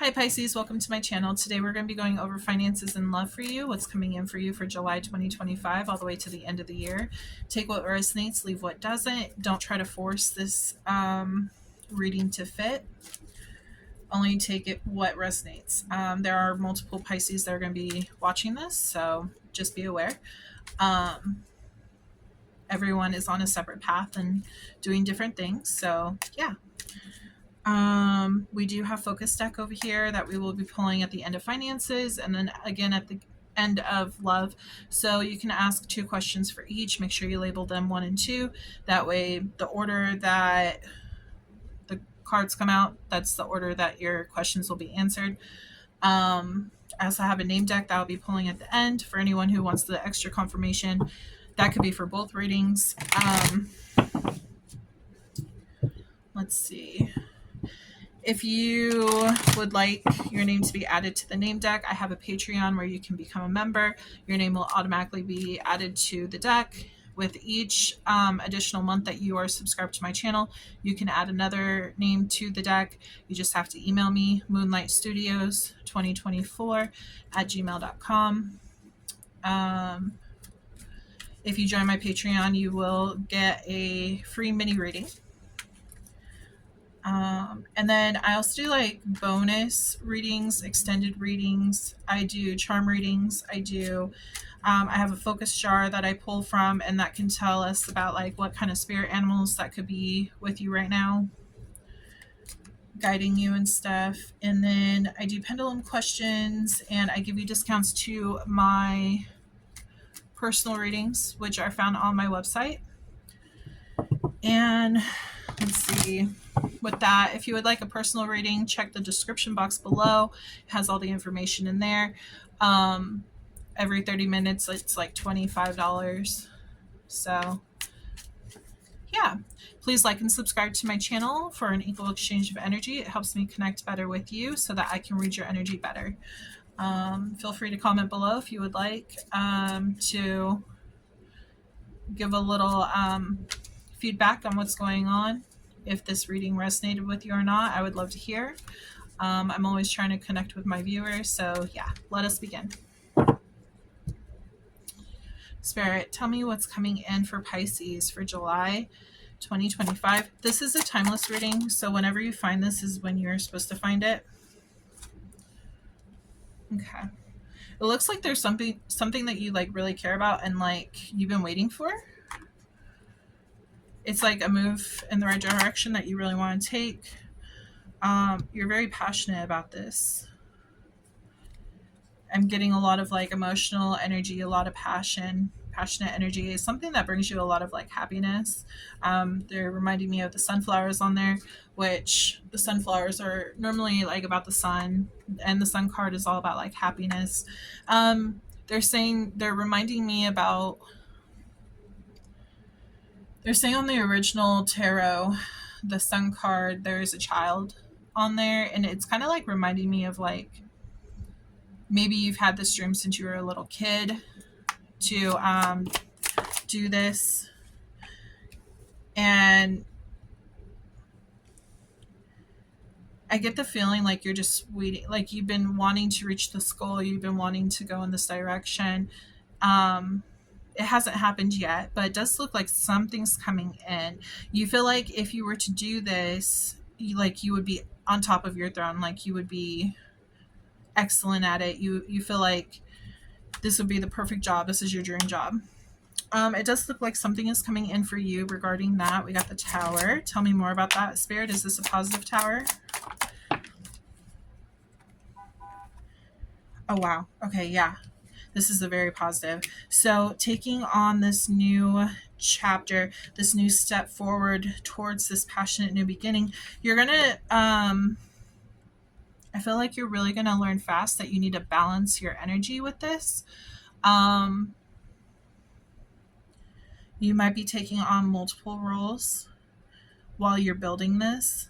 Hi Pisces, welcome to my channel. Today we're going to be going over finances and love for you, what's coming in for you for July 2025 all the way to the end of the year. Take what resonates, leave what doesn't. Don't try to force this reading to fit. Only take it what resonates. There are multiple Pisces that are going to be watching this, so just be aware. Everyone is on a separate path and doing different things, so yeah. We do have focus deck over here that we will be pulling at the end of finances and then again at the end of love. So you can ask 2 questions for each. Make sure you label them 1 and 2. That way the order that the cards come out, that's the order that your questions will be answered. I also have a name deck that I'll be pulling at the end for anyone who wants the extra confirmation. That could be for both readings. Let's see. If you would like your name to be added to the name deck, I have a Patreon where you can become a member. Your name will automatically be added to the deck. With each additional month that you are subscribed to my channel, you can add another name to the deck. You just have to email me, Moonlight Studios 2024 at gmail.com. If you join my Patreon, you will get a free mini reading. And then I also do like bonus readings, extended readings. I do charm readings. I have a focus jar that I pull from, and that can tell us about like what kind of spirit animals that could be with you right now, guiding you and stuff. And then I do pendulum questions, and I give you discounts to my personal readings, which are found on my website. And let's see. With that, if you would like a personal reading, check the description box below. It has all the information in there. Every 30 minutes, it's like $25. So yeah, please like and subscribe to my channel for an equal exchange of energy. It helps me connect better with you so that I can read your energy better. Feel free to comment below if you would like to give a little feedback on what's going on. If this reading resonated with you or not, I would love to hear. I'm always trying to connect with my viewers, so yeah, let us begin. Spirit, tell me what's coming in for Pisces for July 2025. This is a timeless reading, so whenever you find this is when you're supposed to find it. Okay. It looks like there's something that you like really care about and like you've been waiting for. It's like a move in the right direction that you really want to take. You're very passionate about this. I'm getting a lot of like emotional energy, a lot of passionate energy is something that brings you a lot of like happiness. They're reminding me of the sunflowers on there, which the sunflowers are normally like about the sun, and the sun card is all about like happiness. They're reminding me about, they're saying on the original tarot, the sun card, there is a child on there, and it's kind of like reminding me of like maybe you've had this dream since you were a little kid to do this, and I get the feeling like you're just waiting, like you've been wanting to reach this goal, you've been wanting to go in this direction. It hasn't happened yet, but it does look like something's coming in. You feel like if you were to do this, you would be on top of your throne, like you would be excellent at it. You feel like this would be the perfect job. This is your dream job. It does look like something is coming in for you regarding that. We got the Tower. Tell me more about that, Spirit. Is this a positive Tower? Oh, wow. Okay, yeah. This is a very positive. So taking on this new chapter, this new step forward towards this passionate new beginning, you're going to, I feel like you're really going to learn fast that you need to balance your energy with this. You might be taking on multiple roles while you're building this.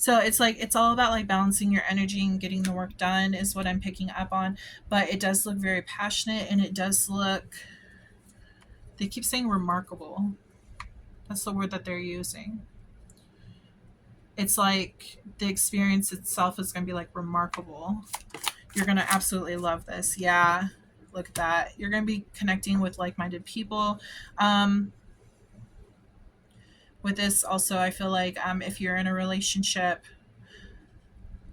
So it's like, it's all about like balancing your energy and getting the work done is what I'm picking up on. But it does look very passionate, and it does look, they keep saying remarkable. That's the word that they're using. it's like the experience itself is going to be like remarkable. You're going to absolutely love this. Yeah. Look at that. You're going to be connecting with like-minded people. With this also, I feel like if you're in a relationship,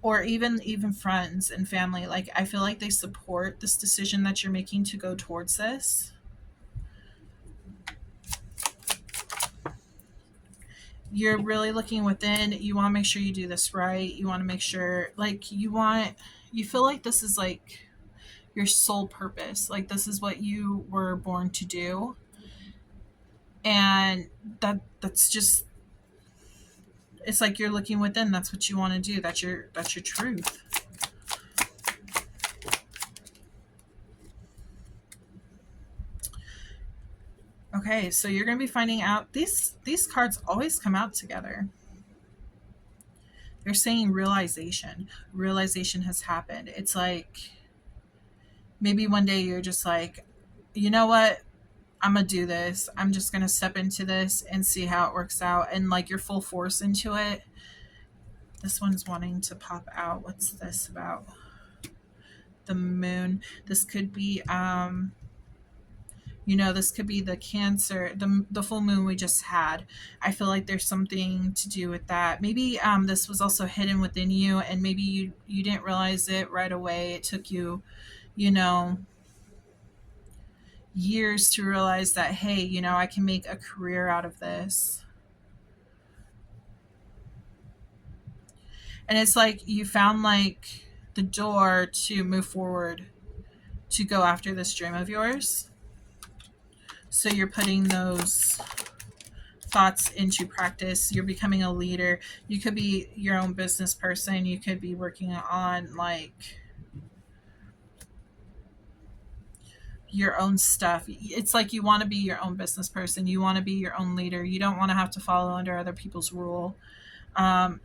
or even friends and family, like I feel like they support this decision that you're making to go towards this. You're really looking within. You want to make sure you do this right. You want to make sure, like, you feel like this is like your sole purpose. Like, this is what you were born to do. And that's just, it's like you're looking within. That's what you want to do. That's your truth. Okay, so you're going to be finding out, these cards always come out together. They're saying realization. Realization has happened. It's like maybe one day you're just like, you know what? I'm going to do this. I'm just going to step into this and see how it works out. And like you're full force into it. This one's wanting to pop out. What's this about? The moon. This could be, this could be the Cancer, the full moon we just had. I feel like there's something to do with that. Maybe this was also hidden within you, and maybe you didn't realize it right away. It took you, years to realize that, hey, I can make a career out of this. And it's like you found like the door to move forward, to go after this dream of yours. So you're putting those thoughts into practice. You're becoming a leader. You could be your own business person. You could be working on like your own stuff. It's like you want to be your own business person. You want to be your own leader. You don't want to have to follow under other people's rule.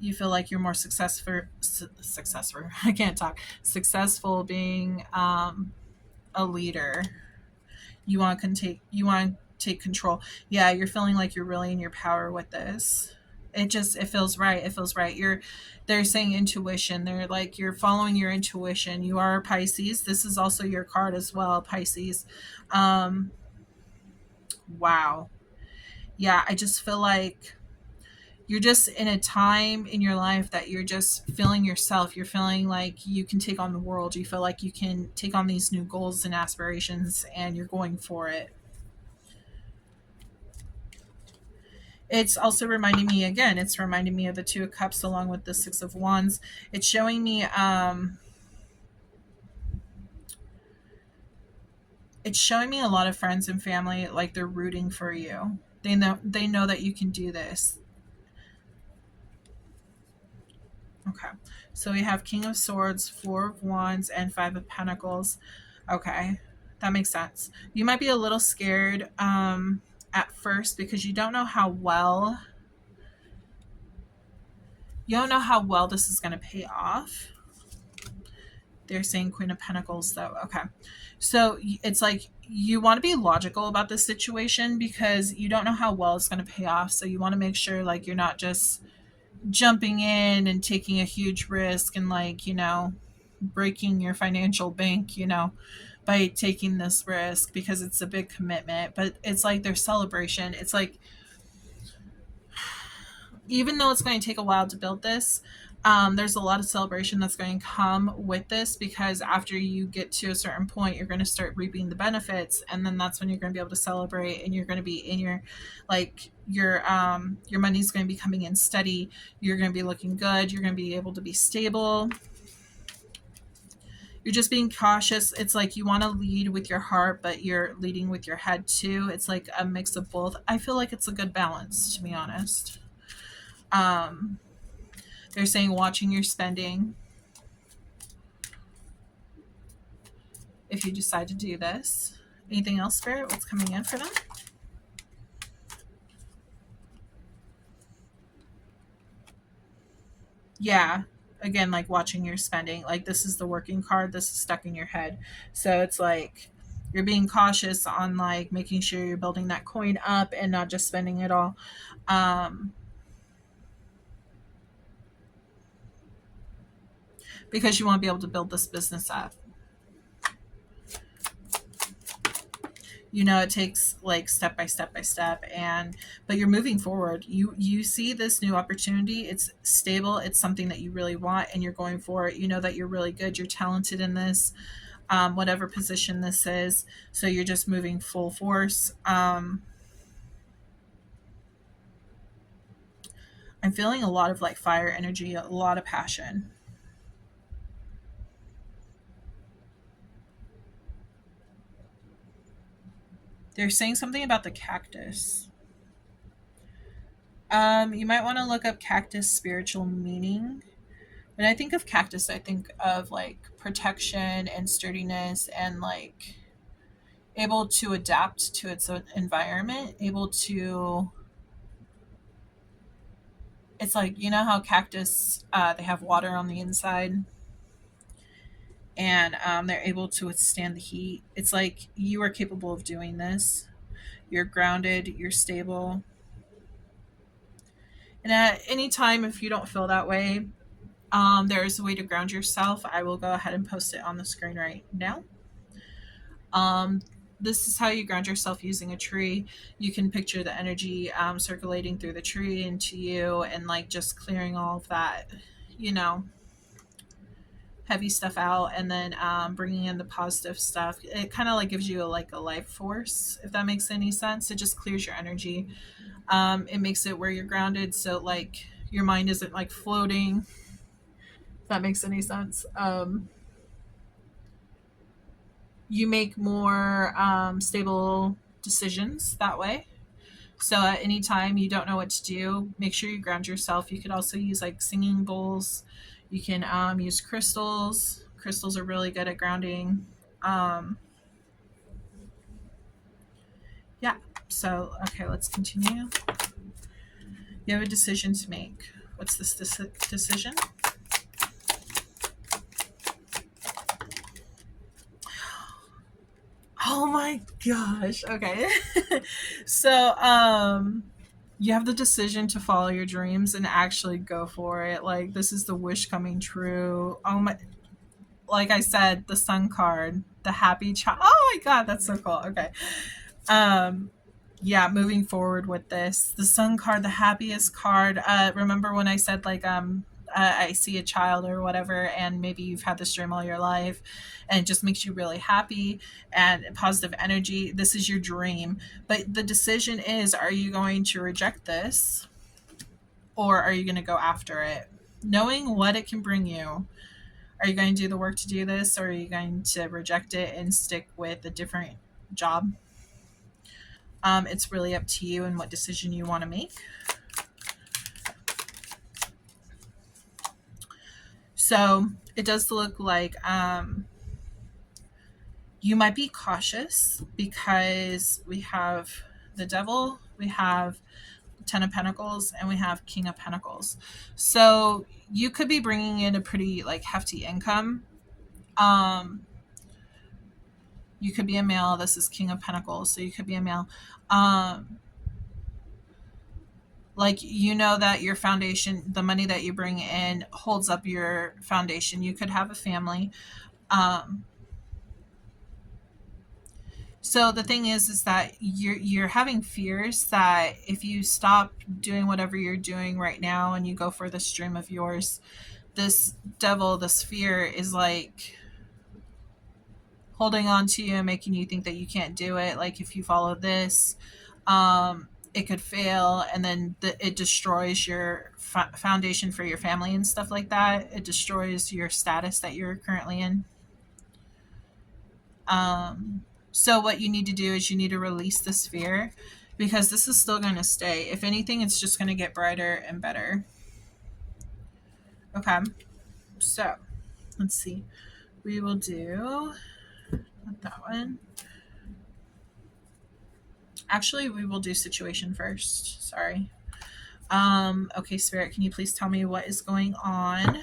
You feel like you're more successful. I can't talk. Successful being a leader. You want to take control. Yeah, you're feeling like you're really in your power with this. It feels right. It feels right. They're saying intuition. They're like, you're following your intuition. You are a Pisces. This is also your card as well, Pisces. Wow. Yeah, I just feel like you're just in a time in your life that you're just feeling yourself. You're feeling like you can take on the world. You feel like you can take on these new goals and aspirations, and you're going for it. It's also reminding me, again, it's reminding me of the Two of Cups along with the Six of Wands. It's showing me a lot of friends and family, like they're rooting for you. They know that you can do this. Okay. So we have King of Swords, Four of Wands, and Five of Pentacles. Okay. That makes sense. You might be a little scared at first because you don't know how well this is going to pay off. They're saying Queen of Pentacles though. Okay. So it's like you want to be logical about this situation because you don't know how well it's going to pay off. So you want to make sure like you're not just jumping in and taking a huge risk and like, breaking your financial bank, by taking this risk, because it's a big commitment. But it's like their celebration. It's like, even though it's going to take a while to build this, there's a lot of celebration that's going to come with this, because after you get to a certain point, you're going to start reaping the benefits, and then that's when you're going to be able to celebrate, and you're going to be in your money's going to be coming in steady. You're going to be looking good. You're going to be able to be stable. You're just being cautious. It's like you want to lead with your heart, but you're leading with your head too. It's like a mix of both. I feel like it's a good balance, to be honest. They're saying watching your spending if you decide to do this. Anything else, Spirit? What's coming in for them? Yeah. Again, like watching your spending. Like this is the working card. This is stuck in your head. So it's like you're being cautious on like making sure you're building that coin up and not just spending it all. because you want to be able to build this business up. You know, it takes like step by step by step, and but you're moving forward. You see this new opportunity. It's stable. It's something that you really want, and you're going for it. You know that you're really good. You're talented in this, whatever position this is. So you're just moving full force. I'm feeling a lot of like fire energy, a lot of passion. They're saying something about the cactus. You might want to look up cactus spiritual meaning. When I think of cactus, I think of like protection and sturdiness and like able to adapt to its own environment, able to. It's like, you know how cactus, they have water on the inside, and they're able to withstand the heat. It's like you are capable of doing this. You're grounded, you're stable. And at any time, if you don't feel that way, there is a way to ground yourself. I will go ahead and post it on the screen right now. This is how you ground yourself using a tree. You can picture the energy circulating through the tree into you and like just clearing all of that, you know, heavy stuff out, and then bringing in the positive stuff. It kind of like gives you like a life force, if that makes any sense. It just clears your energy. It makes it where you're grounded, so like your mind isn't like floating, if that makes any sense. You make more stable decisions that way. So at any time you don't know what to do, make sure you ground yourself. You could also use like singing bowls. You can use crystals. Crystals are really good at grounding. Yeah. So, okay, let's continue. You have a decision to make. What's this decision? Oh my gosh. Okay. So, you have the decision to follow your dreams and actually go for it. Like this is the wish coming true. Oh my, like I said, the sun card, the happy child. Oh my god, that's so cool. Okay. Um yeah, moving forward with this. The sun card, the happiest card. Remember when I said like I see a child or whatever, and maybe you've had this dream all your life and it just makes you really happy and positive energy. This is your dream. But the decision is, are you going to reject this or are you going to go after it? Knowing what it can bring you. Are you going to do the work to do this, or are you going to reject it and stick with a different job? It's really up to you and what decision you want to make. So it does look like you might be cautious because we have the devil, we have Ten of Pentacles, and we have King of Pentacles. So you could be bringing in a pretty like hefty income. You could be a male. This is King of Pentacles, so you could be a male. Like, you know that your foundation, the money that you bring in holds up your foundation. You could have a family. So the thing is that you're having fears that if you stop doing whatever you're doing right now and you go for this dream of yours, this devil, this fear is like holding on to you and making you think that you can't do it. Like if you follow this, it could fail, and then it destroys your foundation for your family and stuff like that. It destroys your status that you're currently in. So what you need to do is you need to release this fear, because this is still going to stay. If anything, it's just going to get brighter and better. Okay, so let's see. We will do not that one. Actually, we will do situation first. Sorry. Okay, Spirit, can you please tell me what is going on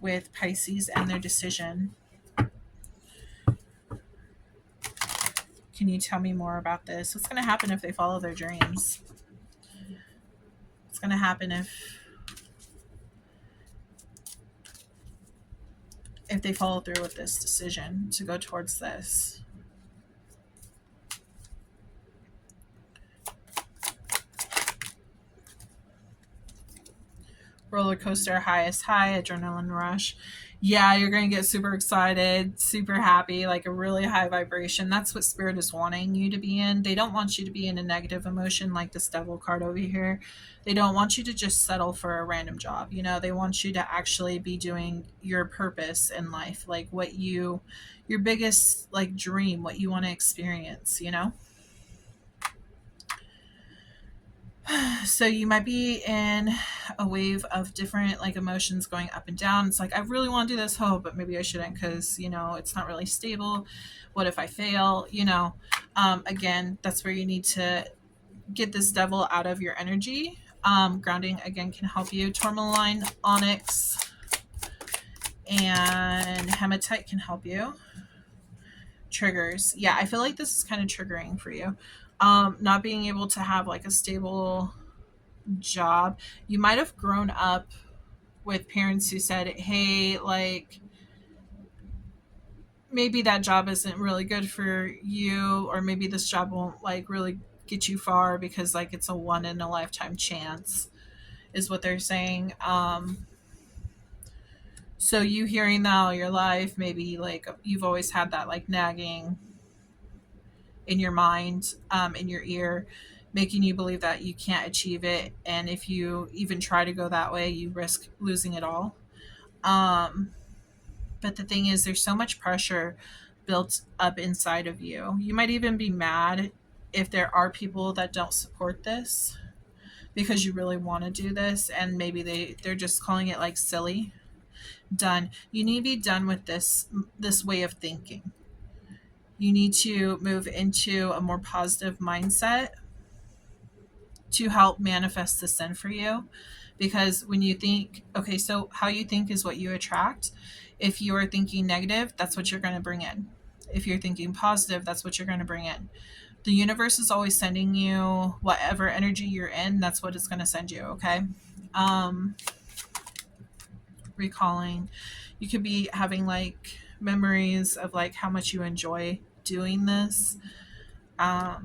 with Pisces and their decision? Can you tell me more about this? What's going to happen if they follow their dreams? What's going to happen if if they follow through with this decision to go towards this. Roller coaster, highest high, adrenaline rush. Yeah, you're going to get super excited, super happy, like a really high vibration. That's what spirit is wanting you to be in. They don't want you to be in a negative emotion like this devil card over here. They don't want you to just settle for a random job. You know, they want you to actually be doing your purpose in life, like what your biggest like dream, what you want to experience, you know? So you might be in a wave of different like emotions going up and down. It's like, I really want to do this, but maybe I shouldn't, because you know it's not really stable. What if I fail? You know, again, that's where you need to get this devil out of your energy. Grounding again can help you. Tourmaline, onyx, and hematite can help you. Triggers, yeah, I feel like this is kind of triggering for you. Not being able to have like a stable job. You might have grown up with parents who said, hey, like maybe that job isn't really good for you, or maybe this job won't like really get you far because like it's a one in a lifetime chance, is what they're saying. So you hearing that all your life, maybe like you've always had that like nagging in your mind, in your ear, making you believe that you can't achieve it. And if you even try to go that way, you risk losing it all. But the thing is, there's so much pressure built up inside of you. You might even be mad if there are people that don't support this because you really want to do this, and maybe they're just calling it like silly. Done. You need to be done with this way of thinking. You need to move into a more positive mindset to help manifest the sin for you. Because when you think, okay, so how you think is what you attract. If you are thinking negative, that's what you're going to bring in. If you're thinking positive, that's what you're going to bring in. The universe is always sending you whatever energy you're in, that's what it's going to send you, okay? Recalling. You could be having like memories of like how much you enjoy doing this. I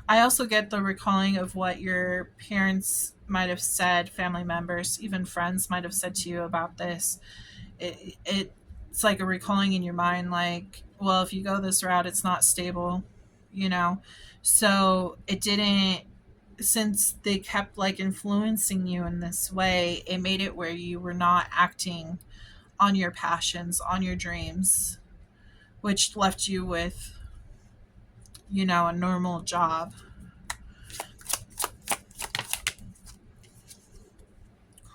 also get the recalling of what your parents might have said, family members, even friends might have said to you about this. It's like a recalling in your mind, like, well, if you go this route, it's not stable, you know? So it didn't, since they kept like influencing you in this way, it made it where you were not acting on your passions, on your dreams, which left you with, you know, a normal job.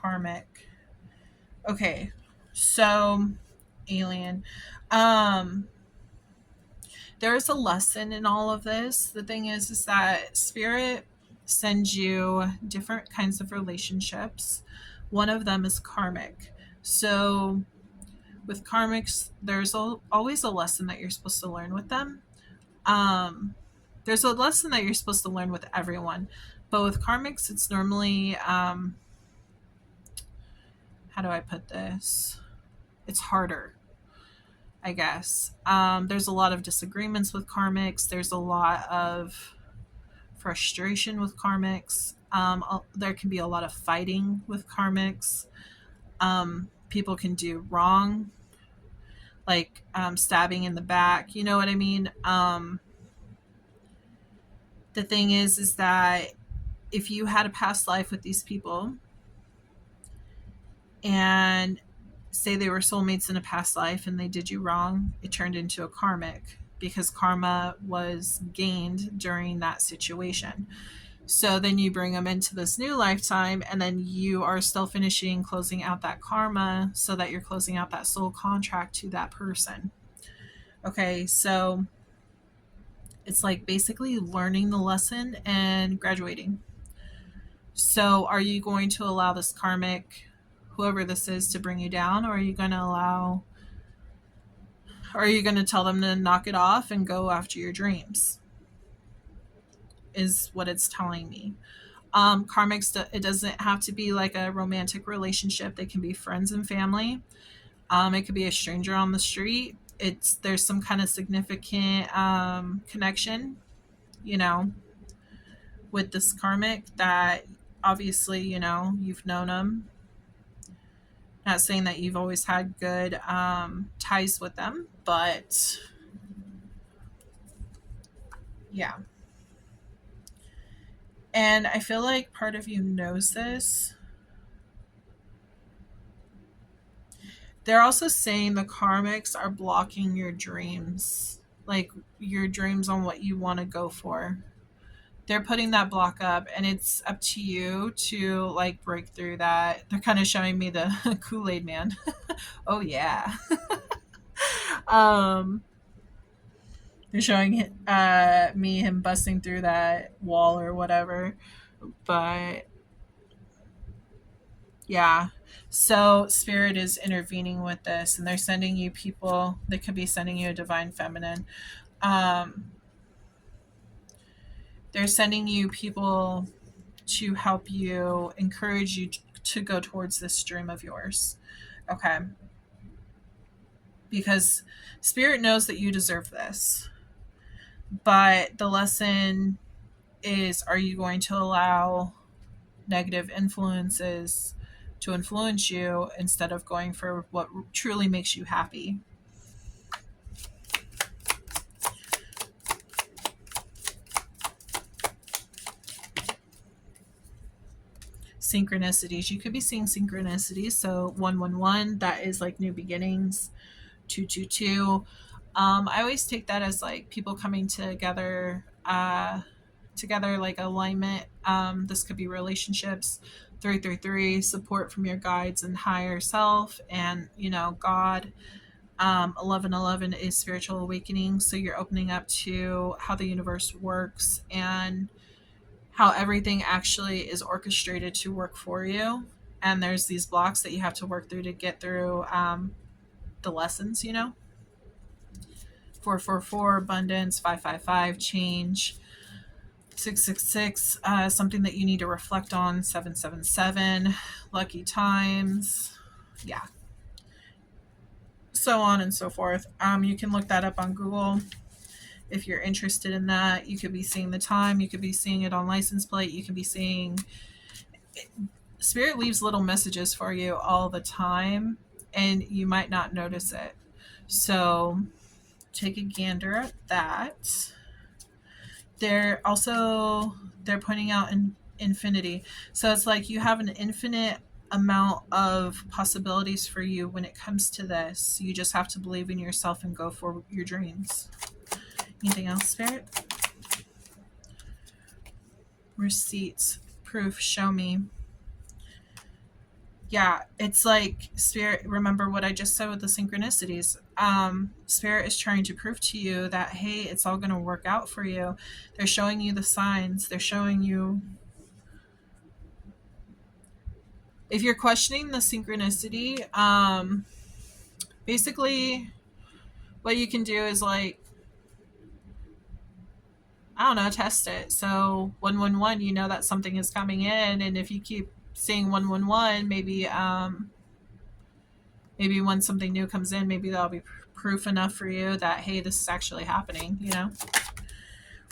Karmic. Okay, so alien. There is a lesson in all of this. The thing is that spirit sends you different kinds of relationships. One of them is karmic. So with karmics, there's always a lesson that you're supposed to learn with them. There's a lesson that you're supposed to learn with everyone, but with karmics, it's normally how do I put this? It's harder, I guess. There's a lot of disagreements with karmics. There's a lot of frustration with karmics. There can be a lot of fighting with karmics. People can do wrong, like stabbing in the back. You know what I mean? The thing is that if you had a past life with these people and say they were soulmates in a past life and they did you wrong, it turned into a karmic because karma was gained during that situation. So then you bring them into this new lifetime, and then you are still closing out that karma, so that you're closing out that soul contract to that person. Okay, so it's like basically learning the lesson and graduating. So are you going to allow this karmic, whoever this is, to bring you down, or are you going to tell them to knock it off and go after your dreams? Is what it's telling me. Karmics, it doesn't have to be like a romantic relationship. They can be friends and family. It could be a stranger on the street. There's some kind of significant connection, you know, with this karmic that obviously, you've known them. Not saying that you've always had good ties with them, but yeah. And I feel like part of you knows this. They're also saying the karmics are blocking your dreams, like your dreams on what you want to go for. They're putting that block up, and it's up to you to like break through that. They're kind of showing me the Kool-Aid man. Oh yeah. um they're showing me him busting through that wall or whatever. But yeah. So spirit is intervening with this, and they're sending you people. They could be sending you a divine feminine. Um, they're sending you people to help you, encourage you to go towards this dream of yours. Okay. Because spirit knows that you deserve this. But the lesson is, are you going to allow negative influences to influence you instead of going for what truly makes you happy? Synchronicities. You could be seeing synchronicities. So 111, that is like new beginnings. 222. I always take that as like people coming together, together like alignment. This could be relationships. 333, support from your guides and higher self, and God. 1111 is spiritual awakening. So you're opening up to how the universe works and how everything actually is orchestrated to work for you. And there's these blocks that you have to work through to get through the lessons. 444, abundance. 555, change. 666, something that you need to reflect on. 777, lucky times. Yeah. So on and so forth. You can look that up on Google if you're interested in that. You could be seeing the time. You could be seeing it on license plate. You can be seeing... Spirit leaves little messages for you all the time, and you might not notice it. So take a gander at that. They're pointing out infinity. So it's like you have an infinite amount of possibilities for you when it comes to this. You just have to believe in yourself and go for your dreams. Anything else, Spirit? Receipts, proof, show me. Yeah, it's like Spirit, remember what I just said with the synchronicities. Spirit is trying to prove to you that, hey, it's all going to work out for you. They're showing you the signs. They're showing you... If you're questioning the synchronicity, basically what you can do is like, I don't know, test it. So 111, you know that something is coming in, and if you keep seeing 111, maybe when something new comes in, maybe that'll be proof enough for you that, hey, this is actually happening.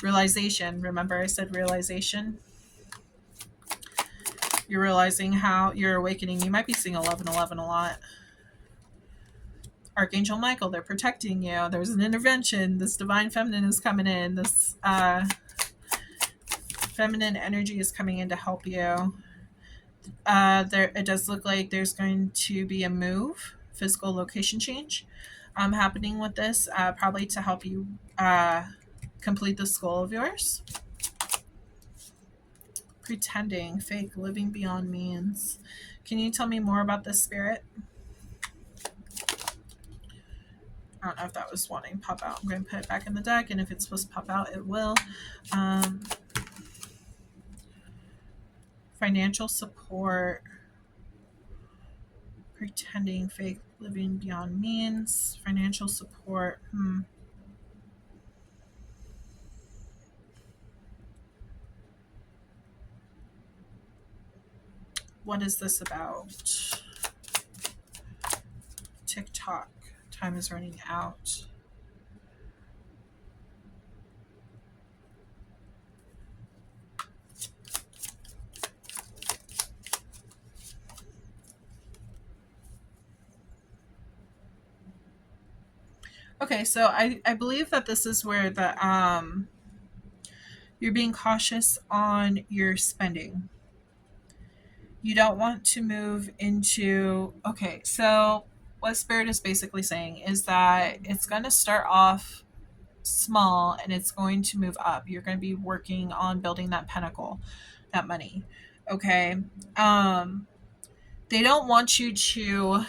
Realization. Remember I said realization? You're realizing how you're awakening. You might be seeing 1111 a lot. Archangel Michael, they're protecting you. There's an intervention. This divine feminine is coming in. This feminine energy is coming in to help you. It does look like there's going to be a move, physical location change happening with this, probably to help you complete this goal of yours. Pretending, fake, living beyond means. Can you tell me more about this, Spirit? I don't know if that was wanting to pop out. I'm going to put it back in the deck, and if it's supposed to pop out, it will. Financial support. Pretending, fake, living beyond means. Financial support. What is this about? TikTok. Time is running out. Okay, so I believe that this is where the you're being cautious on your spending. You don't want to move into, okay, so what Spirit is basically saying is that it's going to start off small and it's going to move up. You're going to be working on building that pinnacle, that money. Okay. They don't want you to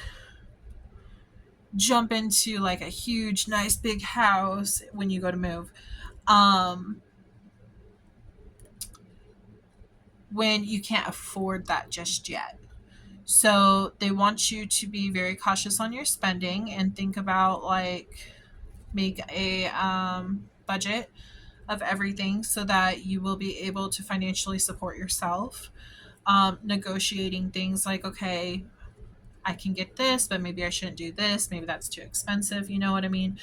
jump into like a huge, nice big house when you go to move. When you can't afford that just yet. So they want you to be very cautious on your spending and think about like make a budget of everything so that you will be able to financially support yourself. Negotiating things like, okay, I can get this, but maybe I shouldn't do this. Maybe that's too expensive. You know what I mean?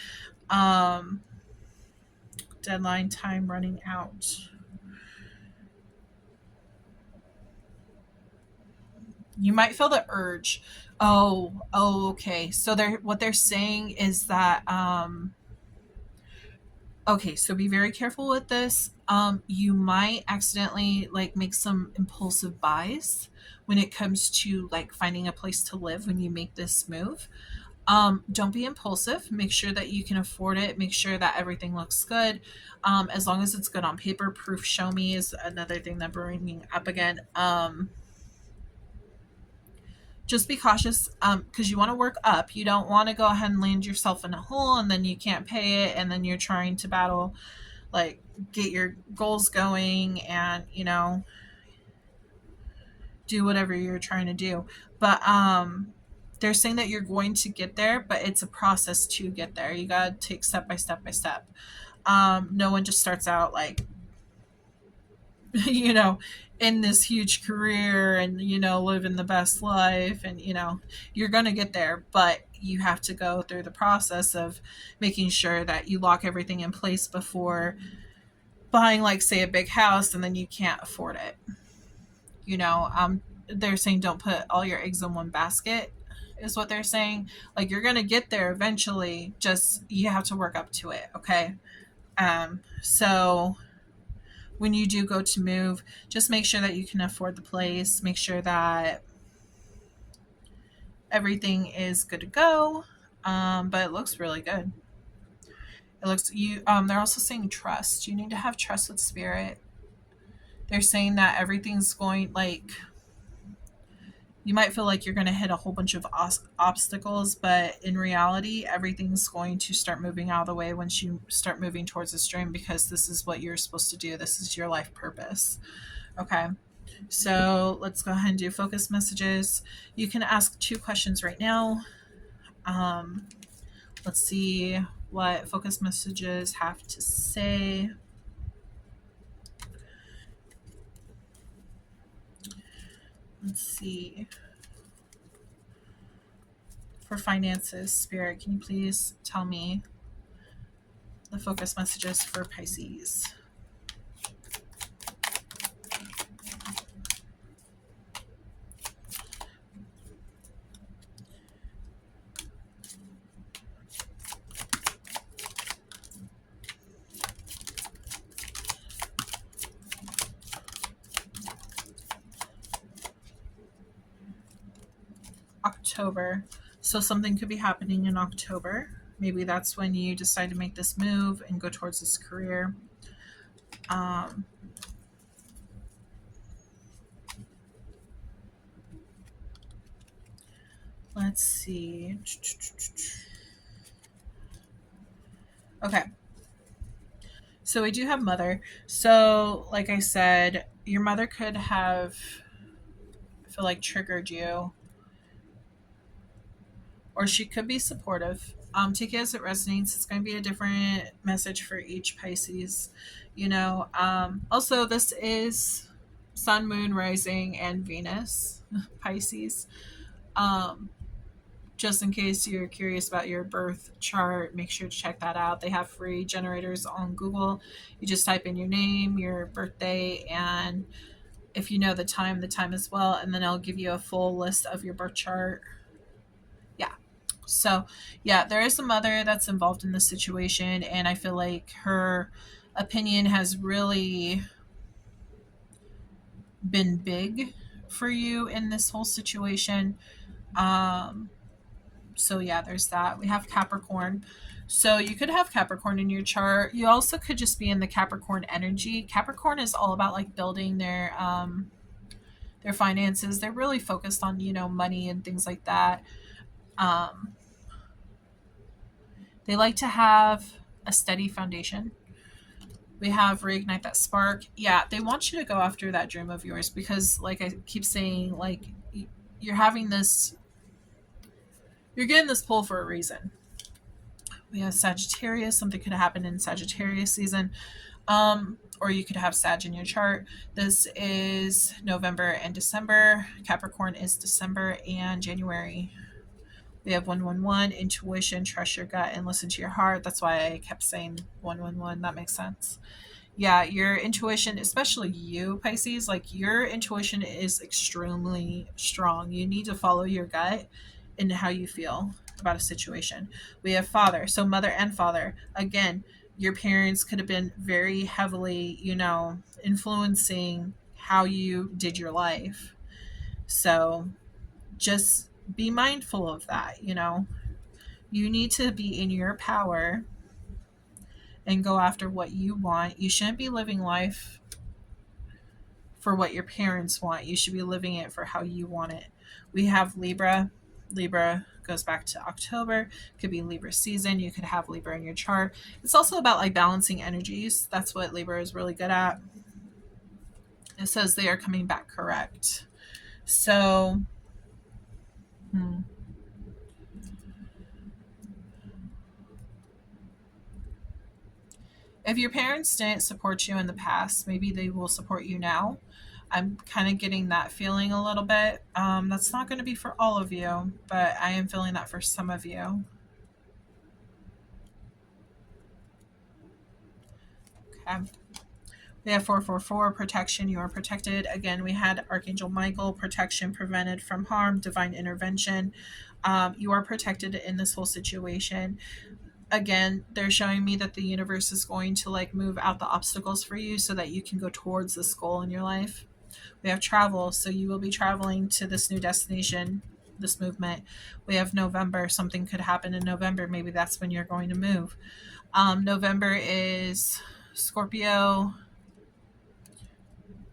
Deadline time running out. You might feel the urge. Okay. So what they're saying is that okay, so be very careful with this. You might accidentally like make some impulsive buys when it comes to like finding a place to live when you make this move. Don't be impulsive. Make sure that you can afford it. Make sure that everything looks good. As long as it's good on paper, proof show me is another thing that bringing up again. Just be cautious because you want to work up. You don't want to go ahead and land yourself in a hole and then you can't pay it and then you're trying to battle, like get your goals going and, do whatever you're trying to do. But they're saying that you're going to get there, but it's a process to get there. You got to take step by step by step. No one just starts out like, in this huge career and, living the best life and, you're going to get there, but you have to go through the process of making sure that you lock everything in place before buying, like, say, a big house and then you can't afford it. They're saying don't put all your eggs in one basket is what they're saying. Like, you're going to get there eventually, just you have to work up to it. Okay. So when you do go to move, just make sure that you can afford the place. Make sure that everything is good to go. But it looks really good. It looks they're also saying trust. You need to have trust with spirit. They're saying that everything's going like you might feel like you're going to hit a whole bunch of obstacles, but in reality, everything's going to start moving out of the way once you start moving towards this dream because this is what you're supposed to do. This is your life purpose. Okay. So let's go ahead and do focus messages. You can ask 2 questions right now. Let's see what focus messages have to say. Let's see. For finances, Spirit, can you please tell me the focus messages for Pisces? October. So something could be happening in October. Maybe that's when you decide to make this move and go towards this career. Let's see. Okay. So we do have mother. So, like I said, your mother could have, I feel like, triggered you, or she could be supportive. Take it as it resonates. It's going to be a different message for each Pisces. Also, this is Sun, Moon, Rising, and Venus, Pisces. Um, just in case you're curious about your birth chart, make sure to check that out. They have free generators on Google. You just type in your name, your birthday, and if you know the time as well, and then it'll give you a full list of your birth chart. Yeah. So, yeah, there is a mother that's involved in this situation, and I feel like her opinion has really been big for you in this whole situation. Um, so yeah, there's that. We have Capricorn. So you could have Capricorn in your chart. You also could just be in the Capricorn energy. Capricorn is all about like building their finances. They're really focused on, money and things like that. Um, they like to have a steady foundation. We have reignite that spark. Yeah, they want you to go after that dream of yours because, like I keep saying, like you're having this, you're getting this pull for a reason. We have Sagittarius. Something could happen in Sagittarius season. Or you could have Sag in your chart. This is November and December. Capricorn is December and January. We have 111, intuition, trust your gut and listen to your heart. That's why I kept saying 111. That makes sense. Yeah, your intuition, especially you, Pisces, like your intuition is extremely strong. You need to follow your gut and how you feel about a situation. We have father, so mother and father. Again, your parents could have been very heavily, influencing how you did your life. So just be mindful of that. You need to be in your power and go after what you want. You shouldn't be living life for what your parents want. You should be living it for how you want it. We have Libra. Libra goes back to October. Could be Libra season. You could have Libra in your chart. It's also about like balancing energies. That's what Libra is really good at. It says they are coming back correct. So, if your parents didn't support you in the past, maybe they will support you now. I'm kind of getting that feeling a little bit. That's not going to be for all of you, but I am feeling that for some of you. Okay. We have 444, protection. You are protected. Again, we had Archangel Michael, protection, prevented from harm, divine intervention. You are protected in this whole situation. Again, they're showing me that the universe is going to like move out the obstacles for you so that you can go towards this goal in your life. We have travel, so you will be traveling to this new destination, this movement. We have November, something could happen in November. Maybe that's when you're going to move. November is Scorpio.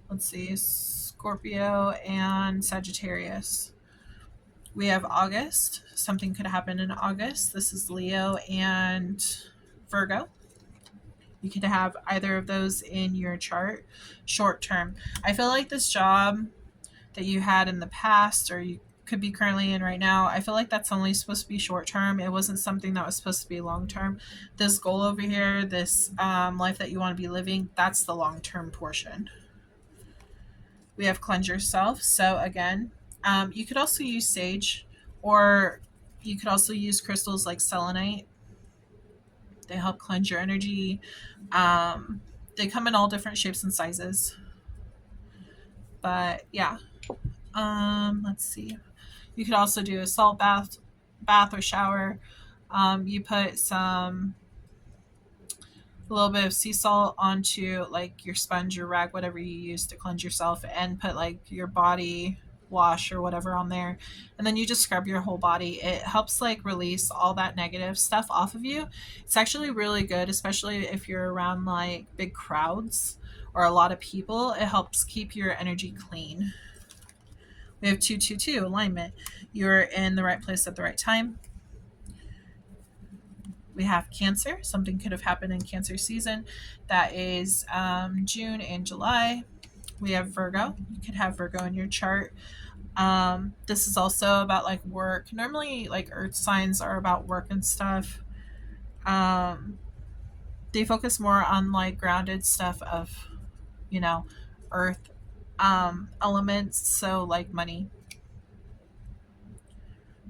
Let's see, Scorpio and Sagittarius. We have August. Something could happen in August. This is Leo and Virgo. You could have either of those in your chart. Short term. I feel like this job that you had in the past or you could be currently in right now, I feel like that's only supposed to be short term. It wasn't something that was supposed to be long term. This goal over here, this life that you want to be living, that's the long term portion. We have cleanse yourself. So again, you could also use sage, or you could also use crystals like selenite. They help cleanse your energy. They come in all different shapes and sizes. But yeah, let's see. You could also do a salt bath or shower. You put a little bit of sea salt onto like your sponge or rag, whatever you use to cleanse yourself, and put like your body wash or whatever on there, and then you just scrub your whole body. It helps like release all that negative stuff off of you. It's actually really good, especially if you're around like big crowds or a lot of people. It helps keep your energy clean. We have 222 alignment. You're in the right place at the right time. We have Cancer. Something could have happened in Cancer season. That is June and July. We have Virgo. You could have Virgo in your chart. This is also about like work. Normally, like earth signs are about work and stuff. They focus more on like grounded stuff of, earth elements. So like money,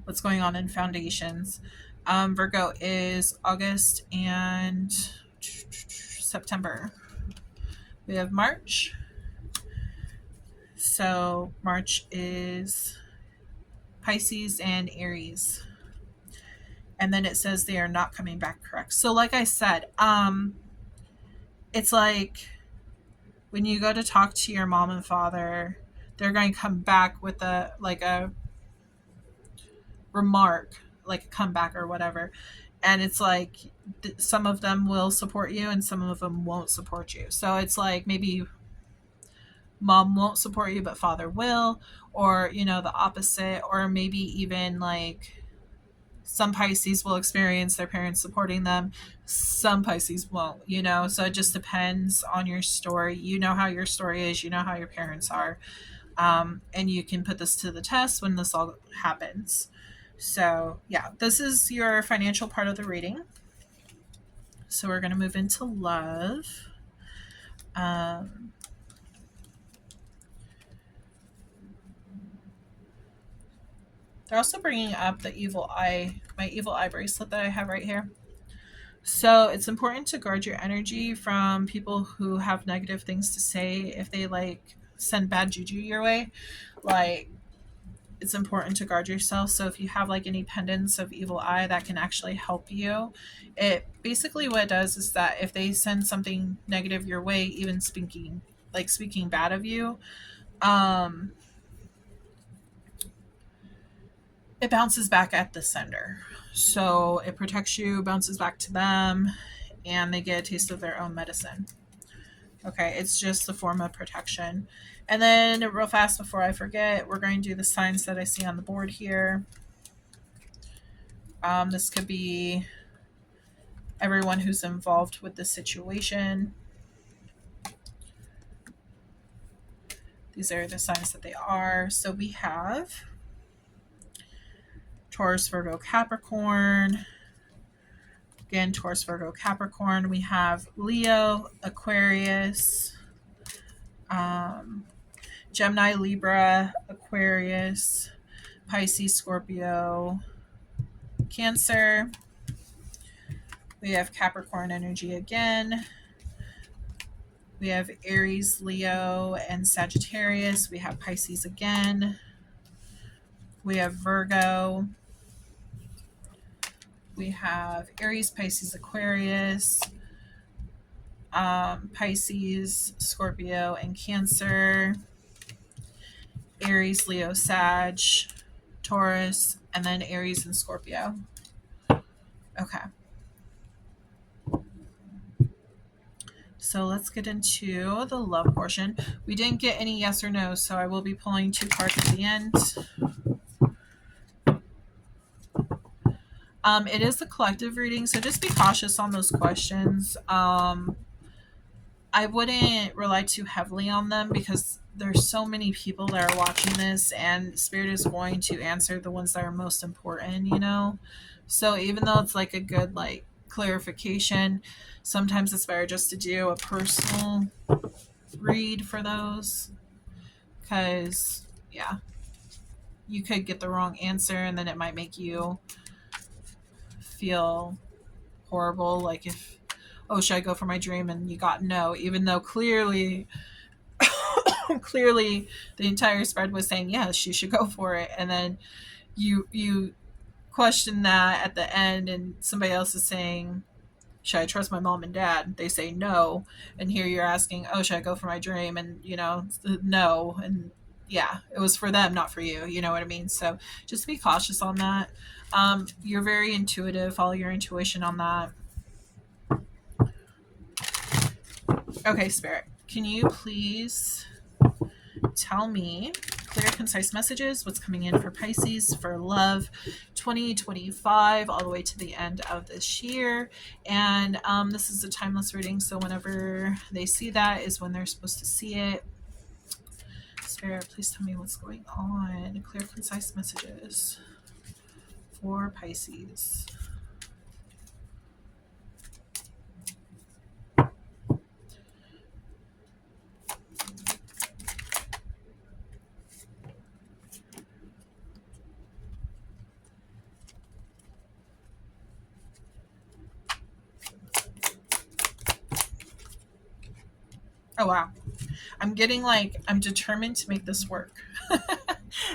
what's going on in foundations. Virgo is August and September. We have March. So March is Pisces and Aries. And then it says they are not coming back correct. So like I said, it's like when you go to talk to your mom and father, they're going to come back with a remark, like a comeback or whatever. And it's like some of them will support you and some of them won't support you. So it's like maybe mom won't support you but father will, or the opposite, or maybe even like some Pisces will experience their parents supporting them, some Pisces won't, so it just depends on your story. You know how your story is, you know how your parents are, and you can put this to the test when this all happens. So yeah, this is your financial part of the reading. So we're going to move into love. They're also bringing up the evil eye, my evil eye bracelet that I have right here. So it's important to guard your energy from people who have negative things to say. If they like send bad juju your way, like it's important to guard yourself. So if you have like any pendants of evil eye, that can actually help you. It basically, what it does is that if they send something negative your way, even speaking bad of you, it bounces back at the sender. So it protects you, bounces back to them, and they get a taste of their own medicine. Okay, it's just a form of protection. And then real fast before I forget, we're going to do the signs that I see on the board here. This could be everyone who's involved with the situation. These are the signs that they are. So we have Taurus, Virgo, Capricorn. Again, Taurus, Virgo, Capricorn. We have Leo, Aquarius, Gemini, Libra, Aquarius, Pisces, Scorpio, Cancer. We have Capricorn energy again. We have Aries, Leo, and Sagittarius. We have Pisces again. We have Virgo. We have Aries, Pisces, Aquarius, Pisces, Scorpio, and Cancer. Aries, Leo, Sag, Taurus, and then Aries and Scorpio. Okay. So let's get into the love portion. We didn't get any yes or no, so I will be pulling 2 cards at the end. It is the collective reading, so just be cautious on those questions. I wouldn't rely too heavily on them because there's so many people that are watching this, and Spirit is going to answer the ones that are most important, So even though it's like a good clarification, sometimes it's better just to do a personal read for those, because you could get the wrong answer and then it might make you feel horrible, like if, oh, should I go for my dream, and you got no, even though clearly the entire spread was saying yes, you should go for it, and then you question that at the end and somebody else is saying, should I trust my mom and dad? They say no, and here you're asking, oh, should I go for my dream? And no, and it was for them, not for you, you know what I mean? So just be cautious on that. You're very intuitive, follow your intuition on that. Okay, Spirit, can you please tell me clear, concise messages, what's coming in for Pisces for love 2025 all the way to the end of this year? And this is a timeless reading, so whenever they see that is when they're supposed to see it. Spirit, please tell me what's going on. Clear, concise messages for Pisces. wow. I'm getting like, I'm determined to make this work.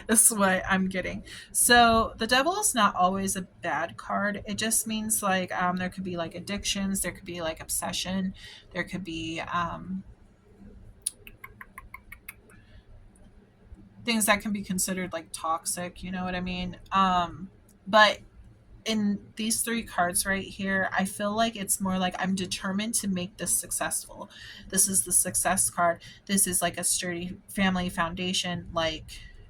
This is what I'm getting. So the devil is not always a bad card. It just means like there could be like addictions, there could be like obsession, there could be things that can be considered like toxic, you know what I mean? But in these three cards right here, I feel like it's more like I'm determined to make this successful. This is the success card. This is like a sturdy family foundation, like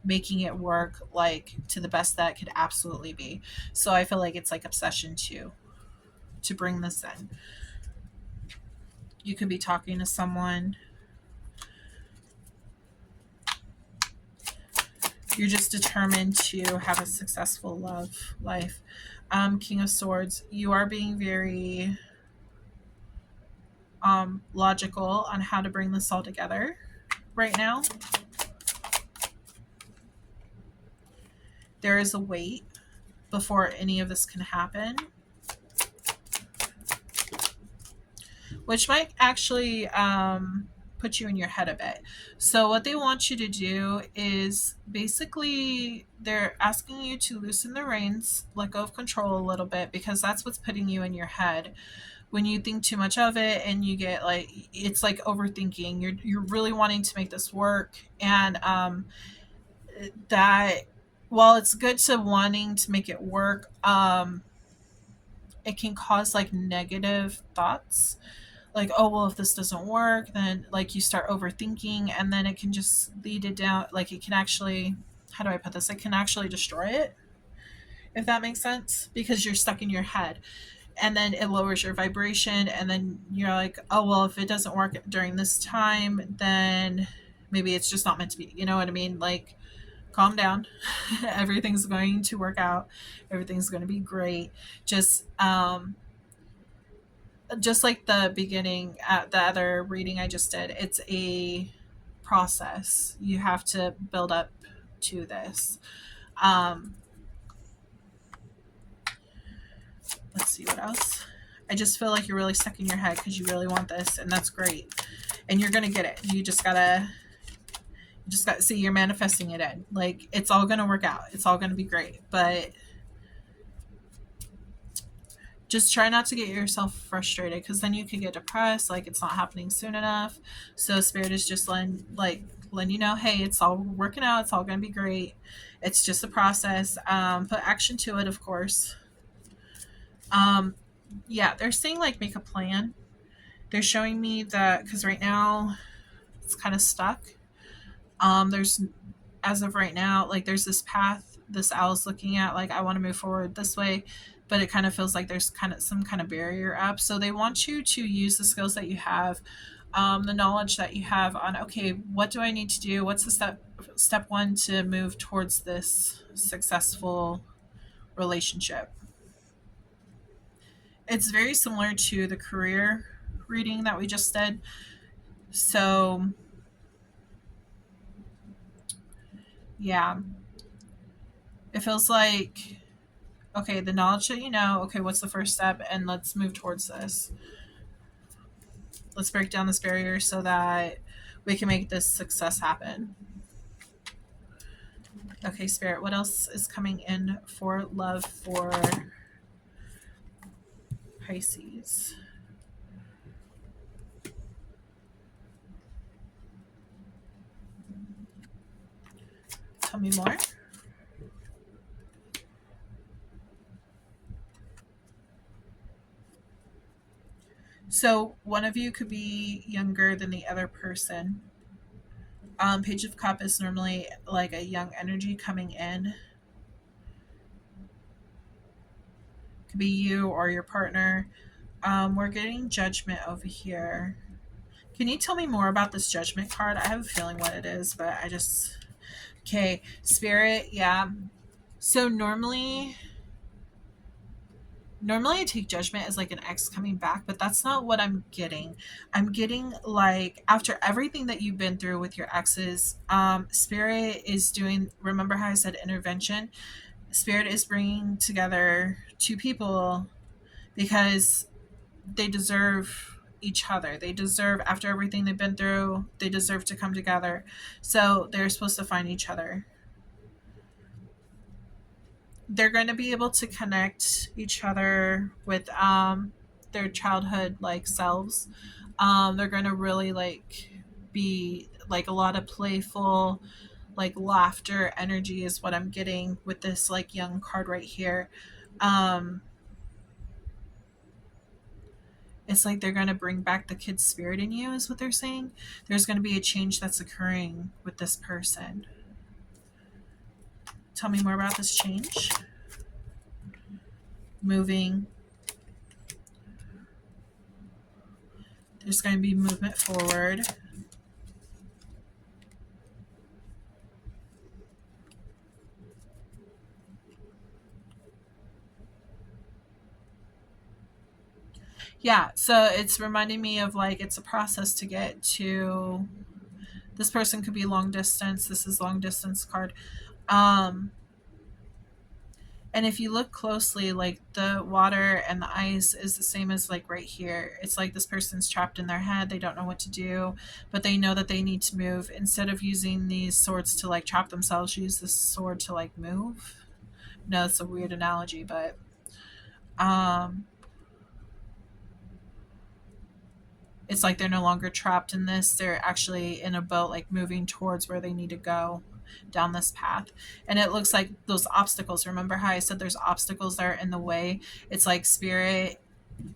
making it work like to the best that it could absolutely be. So I feel like it's like obsession too, to bring this in. You could be talking to someone. You're just determined to have a successful love life. King of Swords, you are being very logical on how to bring this all together right now. There is a wait before any of this can happen, which might actually put you in your head a bit. So what they want you to do is basically they're asking you to loosen the reins, let go of control a little bit, because that's what's putting you in your head. When you think too much of it and you get like, it's like overthinking, you're really wanting to make this work. And that while it's good to wanting to make it work, it can cause like negative thoughts, like, oh well, if this doesn't work, then like you start overthinking, and then it can just lead it down, like it can actually, how do I put this, it can actually destroy it, if that makes sense, because you're stuck in your head, and then it lowers your vibration, and then you're like, oh well, if it doesn't work during this time, then maybe it's just not meant to be, you know what I mean? Like, calm down. Everything's going to work out, everything's going to be great. Just like the beginning at the other reading I just did, it's a process. You have to build up to this. Let's see what else. I just feel like you're really stuck in your head because you really want this, and that's great. And you're gonna get it. You just gotta see, you're manifesting it in. Like, it's all gonna work out. It's all gonna be great. But just try not to get yourself frustrated, because then you can get depressed, like it's not happening soon enough. So Spirit is just letting you know, hey, it's all working out, it's all going to be great, it's just a process. Put action to it, of course. Yeah, they're saying like make a plan. They're showing me that because right now it's kind of stuck. There's, as of right now, like there's this path this owl's looking at, like I want to move forward this way, but it kind of feels like there's kind of some kind of barrier up. So they want you to use the skills that you have, the knowledge that you have on, okay, what do I need to do? What's the step one to move towards this successful relationship? It's very similar to the career reading that we just did. So yeah, it feels like, okay, the knowledge that you know, okay, what's the first step? And let's move towards this. Let's break down this barrier so that we can make this success happen. Okay, Spirit, what else is coming in for love for Pisces? Tell me more. So one of you could be younger than the other person. Page of Cup is normally like a young energy coming in. Could be you or your partner. We're getting Judgment over here. Can you tell me more about this Judgment card? I have a feeling what it is, but I just... Okay, Spirit, yeah. So normally I take Judgment as like an ex coming back, but that's not what I'm getting. I'm getting like, after everything that you've been through with your exes, Spirit is doing, remember how I said intervention? Spirit is bringing together two people because they deserve each other. They deserve, after everything they've been through, they deserve to come together. So they're supposed to find each other. They're going to be able to connect each other with their childhood like selves. They're going to really like be like a lot of playful like laughter energy is what I'm getting with this like young card right here. um it's like they're going to bring back the kid spirit in you is what they're saying. There's going to be a change that's occurring with this person. Tell me more about this change. Moving. There's going to be movement forward. Yeah, so it's reminding me of like it's a process to get to this person. Could be long distance. This is long distance card. Um and if you look closely, like the water and the ice is the same as like right here. It's like this person's trapped in their head. They don't know what to do, but they know that they need to move. Instead of using these swords to like trap themselves, use this sword to like move. No, it's a weird analogy, but um it's like they're no longer trapped in this. They're actually in a boat, like moving towards where they need to go down this path. And it looks like those obstacles. Remember how I said there's obstacles that are in the way? It's like spirit.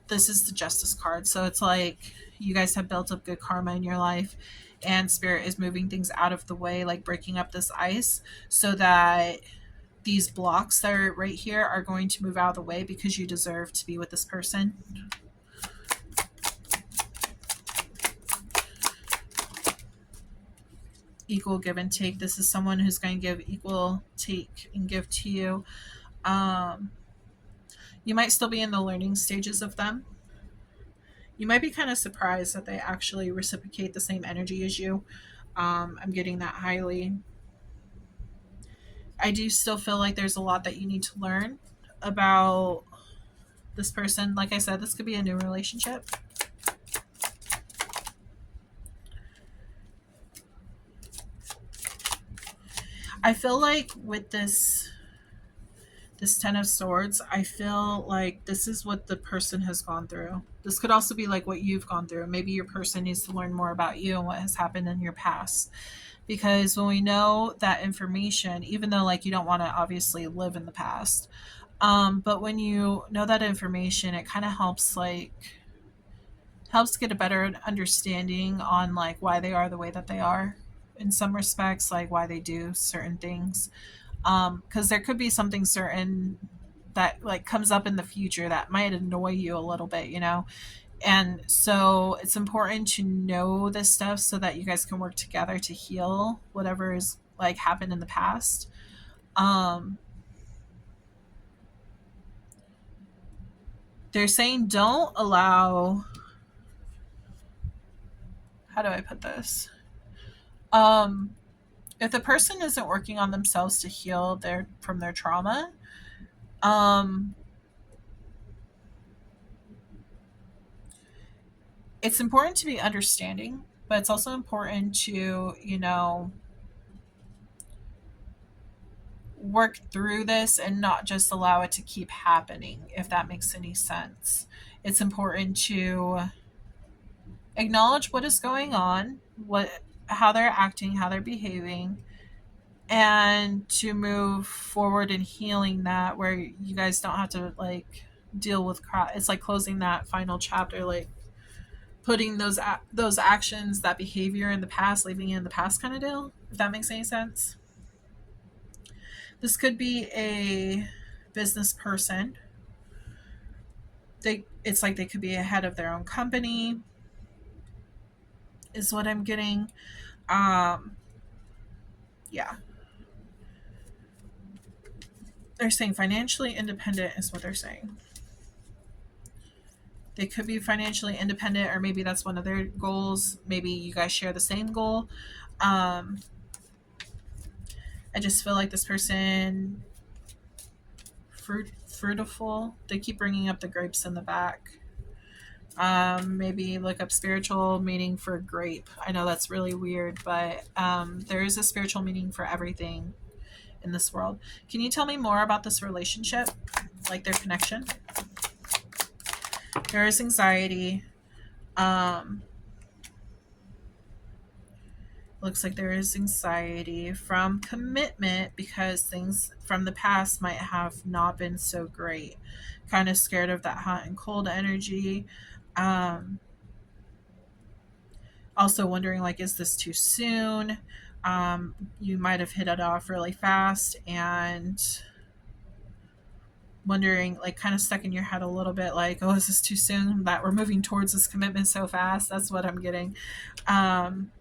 This is the justice card. So it's like you guys have built up good karma in your life, and spirit is moving things out of the way, like breaking up this ice so that these blocks that are right here are going to move out of the way because you deserve to be with this person. Equal give and take. This is someone who's going to give equal take and give to you. You might still be in the learning stages of them. You might be kind of surprised that they actually reciprocate the same energy as you. I'm getting that highly. I do still feel like there's a lot that you need to learn about this person. Like I said, this could be a new relationship. I feel like with this Ten of Swords, I feel like this is what the person has gone through. This could also be like what you've gone through. Maybe your person needs to learn more about you and what has happened in your past. Because when we know that information, even though like you don't want to obviously live in the past, but when you know that information, it kind of helps get a better understanding on like why they are the way that they are in some respects, like why they do certain things. Because there could be something certain that like comes up in the future that might annoy you a little bit, you know. And so it's important to know this stuff so that you guys can work together to heal whatever is like happened in the past. um they're saying don't allow, how do I put this, um if the person isn't working on themselves to heal their from their trauma, um it's important to be understanding, but it's also important to, you know, work through this and not just allow it to keep happening, if that makes any sense. It's important to acknowledge what is going on, what how they're acting, how they're behaving, and to move forward in healing that, where you guys don't have to like deal with crap. It's like closing that final chapter, like putting those actions, that behavior in the past, leaving it in the past kind of deal, if that makes any sense. This could be a business person. It's like they could be ahead of their own company is what I'm getting. um yeah, they're saying financially independent is what they're saying. They could be financially independent, or maybe that's one of their goals. Maybe you guys share the same goal. um I just feel like this person fruitful. They keep bringing up the grapes in the back. Maybe look up spiritual meaning for grape. I know that's really weird, but there is a spiritual meaning for everything in this world. Can you tell me more about this relationship, like their connection? There is anxiety. Um, Looks like there is anxiety from commitment because things from the past might have not been so great. Kind of scared of that hot and cold energy. Um, Also wondering, like, is this too soon? You might have hit it off really fast and wondering, like, kind of stuck in your head a little bit, like, oh, is this too soon that we're moving towards this commitment so fast? That's what I'm getting. Um,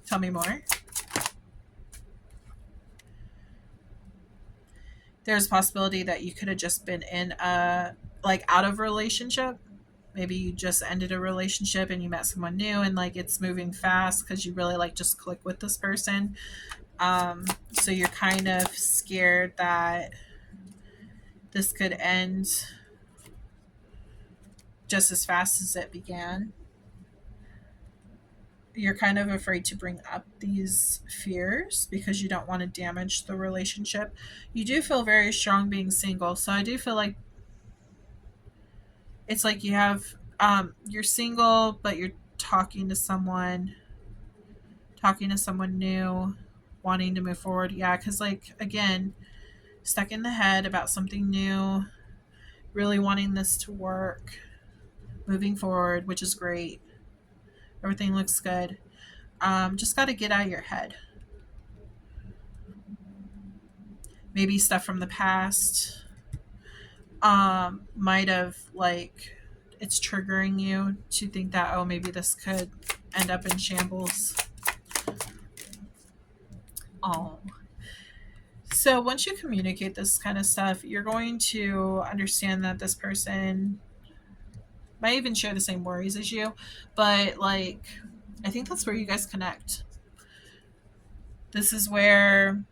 Tell me more. There's a possibility that you could have just been in a, like, out of relationship. Maybe you just ended a relationship and you met someone new and like it's moving fast because you really like just click with this person. So you're kind of scared that this could end just as fast as it began. You're kind of afraid to bring up these fears because you don't want to damage the relationship. You do feel very strong being single. So I do feel like it's like you have, you're single, but you're talking to someone new, wanting to move forward. Yeah, because, like, again, stuck in the head about something new, really wanting this to work, moving forward, which is great. Everything looks good. Just got to get out of your head. Maybe stuff from the past might have, like, it's triggering you to think that, oh, maybe this could end up in shambles. Oh. So once you communicate this kind of stuff, you're going to understand that this person might even share the same worries as you, but, like, I think that's where you guys connect. This is where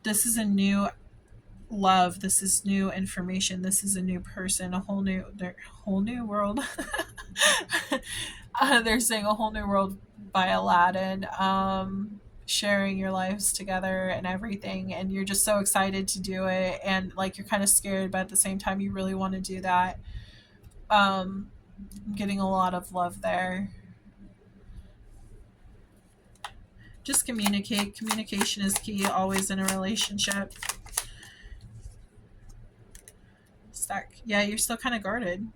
this is a new love, this is new information, this is a new person, a whole new world. They're saying a whole new world by Aladdin. Sharing your lives together and everything, and you're just so excited to do it, and like you're kind of scared, but at the same time you really want to do that. I'm getting a lot of love there. Just communicate. Communication is key always in a relationship. Stuck. Yeah, you're still kind of guarded.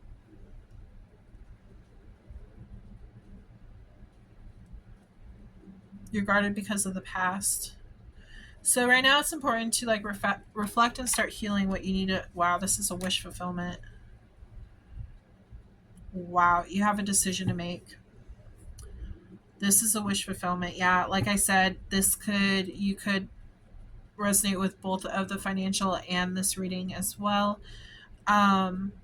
You're guarded because of the past. So right now it's important to, like, reflect and start healing what you need to. Wow, this is a wish fulfillment. Wow, you have a decision to make. This is a wish fulfillment. Yeah, like I said, you could resonate with both of the financial and this reading as well. Um,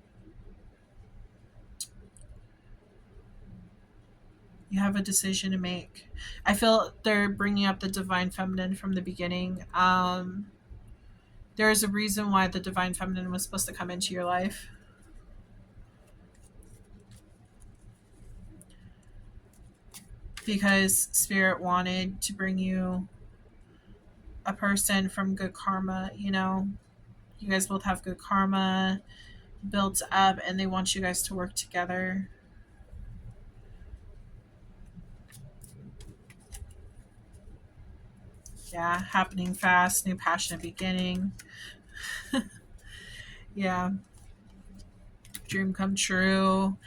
you have a decision to make. I feel they're bringing up the divine feminine from the beginning. There is a reason why the divine feminine was supposed to come into your life. Because spirit wanted to bring you a person from good karma, you know. You guys both have good karma built up and they want you guys to work together. Yeah, happening fast, new passionate beginning. Yeah, dream come true.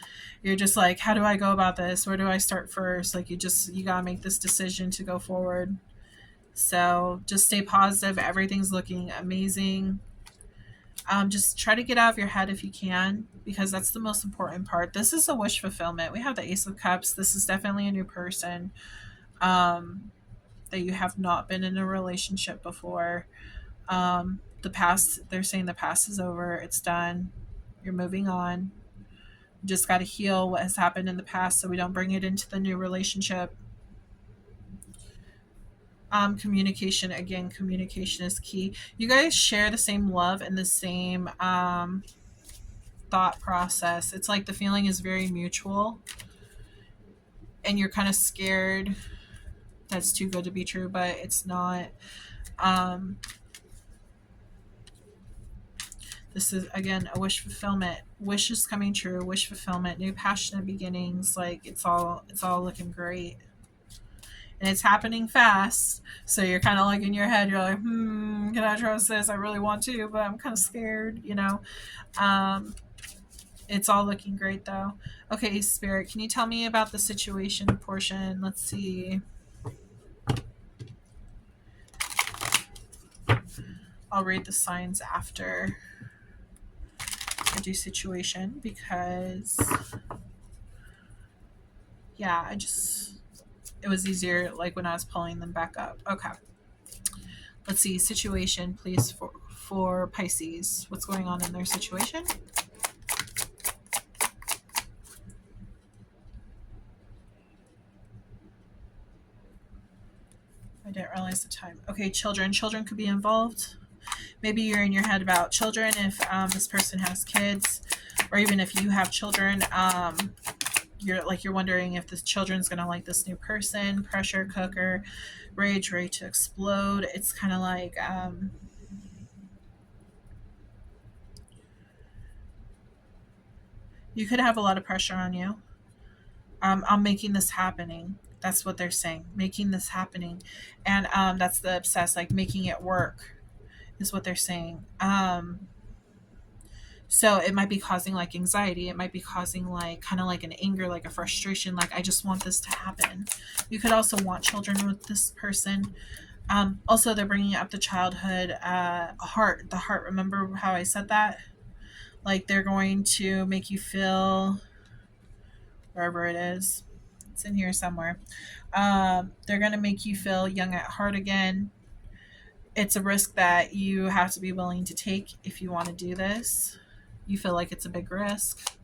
You're just like, how do I go about this? Where do I start first? Like, you gotta make this decision to go forward. So just stay positive. Everything's looking amazing. Just try to get out of your head if you can, because that's the most important part. This is a wish fulfillment. We have the Ace of Cups. This is definitely a new person, that you have not been in a relationship before. The past, they're saying the past is over. It's done. You're moving on. You just got to heal what has happened in the past so we don't bring it into the new relationship. Communication, again, communication is key. You guys share the same love and the same thought process. It's like the feeling is very mutual and you're kind of scared that's too good to be true, but it's not. This is, again, a wish fulfillment. Wish is coming true. Wish fulfillment. New passionate beginnings. Like, it's all looking great. And it's happening fast. So you're kind of like in your head, you're like, can I trust this? I really want to, but I'm kind of scared, you know. It's all looking great, though. Okay, Spirit, can you tell me about the situation portion? Let's see. I'll read the signs after I do situation, because yeah, it was easier like when I was pulling them back up. Okay, let's see. Situation, please, for Pisces. What's going on in their situation? I didn't realize the time. Okay, children could be involved. Maybe you're in your head about children if this person has kids, or even if you have children, you're wondering if the children's gonna like this new person. Pressure cooker, rage, ready to explode. It's kind of like you could have a lot of pressure on you. I'm making this happening. That's what they're saying. Making this happening, and that's the obsessed, like making it work, is what they're saying. So it might be causing like anxiety. It might be causing like kind of like an anger, like a frustration. Like, I just want this to happen. You could also want children with this person. Also, they're bringing up the childhood heart. The heart. Remember how I said that? Like, they're going to make you feel, wherever it is, it's in here somewhere. They're going to make you feel young at heart again. It's a risk that you have to be willing to take if you want to do this. You feel like it's a big risk.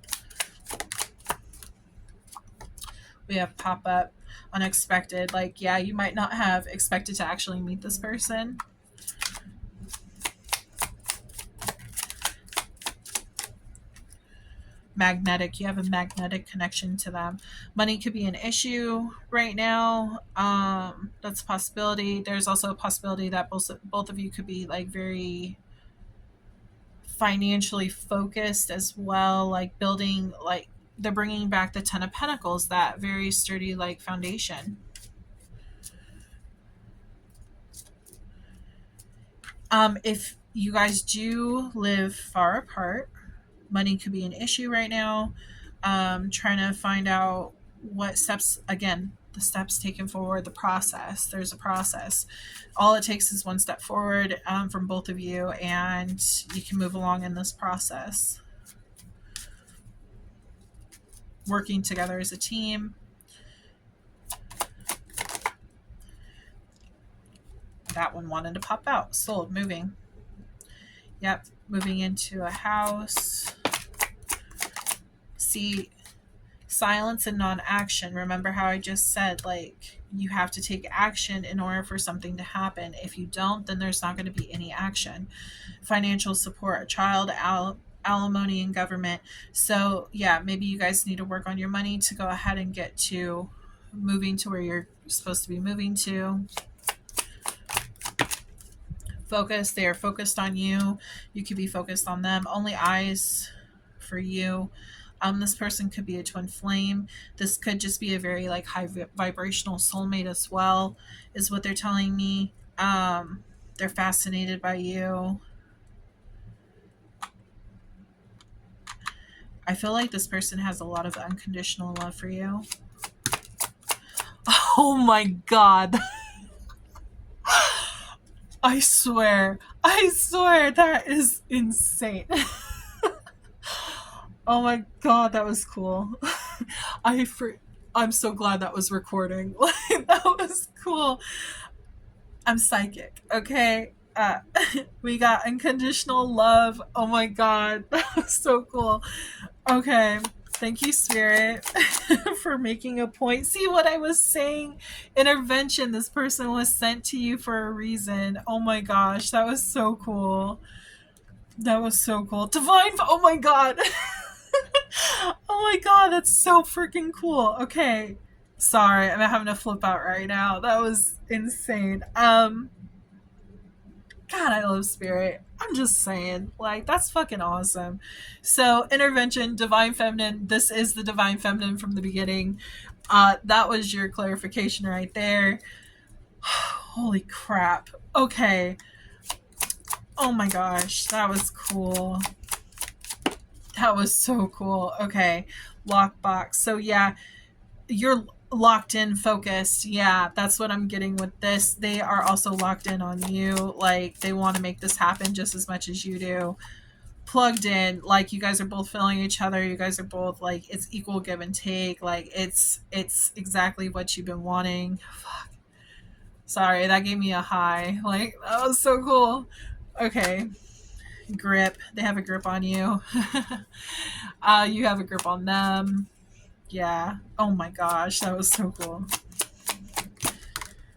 We have pop up, unexpected. Like, yeah, you might not have expected to actually meet this person. Magnetic. You have a magnetic connection to them. Money could be an issue right now. That's a possibility. There's also a possibility that both of you could be like very financially focused as well, like building, like they're bringing back the Ten of Pentacles, that very sturdy like foundation. If you guys do live far apart, money could be an issue right now. Trying to find out what steps, again, the steps taken forward, the process. There's a process. All it takes is one step forward from both of you, and you can move along in this process. Working together as a team. That one wanted to pop out. Sold. Moving. Yep. Moving into a house. See, silence and non-action. Remember how I just said, like, you have to take action in order for something to happen. If you don't, then there's not going to be any action. Financial support, a child, alimony, and government. So yeah, maybe you guys need to work on your money to go ahead and get to moving to where you're supposed to be moving to. Focus. They are focused on you. You could be focused on them. Only eyes for you. This person could be a twin flame. This could just be a very like high vibrational soulmate as well, is what they're telling me. They're fascinated by you. I feel like this person has a lot of unconditional love for you. Oh my God. I swear that is insane. Oh my God, that was cool. I'm so glad that was recording. That was cool. I'm psychic, okay? We got unconditional love. Oh my God, that was so cool. Okay, thank you, Spirit, for making a point. See what I was saying? Intervention. This person was sent to you for a reason. Oh my gosh, that was so cool. That was so cool. Divine. Oh my God. Oh my god, that's so freaking cool. Okay. Sorry, I'm having a flip out right now. That was insane. God, I love spirit. I'm just saying, like, that's fucking awesome. So, intervention, divine feminine. This is the divine feminine from the beginning. That was your clarification right there. Holy crap. Okay. Oh my gosh, that was cool. That was so cool. Okay. Lockbox. So, yeah, you're locked in, focused. Yeah, that's what I'm getting with this. They are also locked in on you. Like, they want to make this happen just as much as you do. Plugged in, like, you guys are both feeling each other. You guys are both like, it's equal give and take. Like, it's exactly what you've been wanting. Fuck. Sorry, that gave me a high. Like, that was so cool. Okay. Grip. They have a grip on you. You have a grip on them. Yeah. Oh my gosh, that was so cool.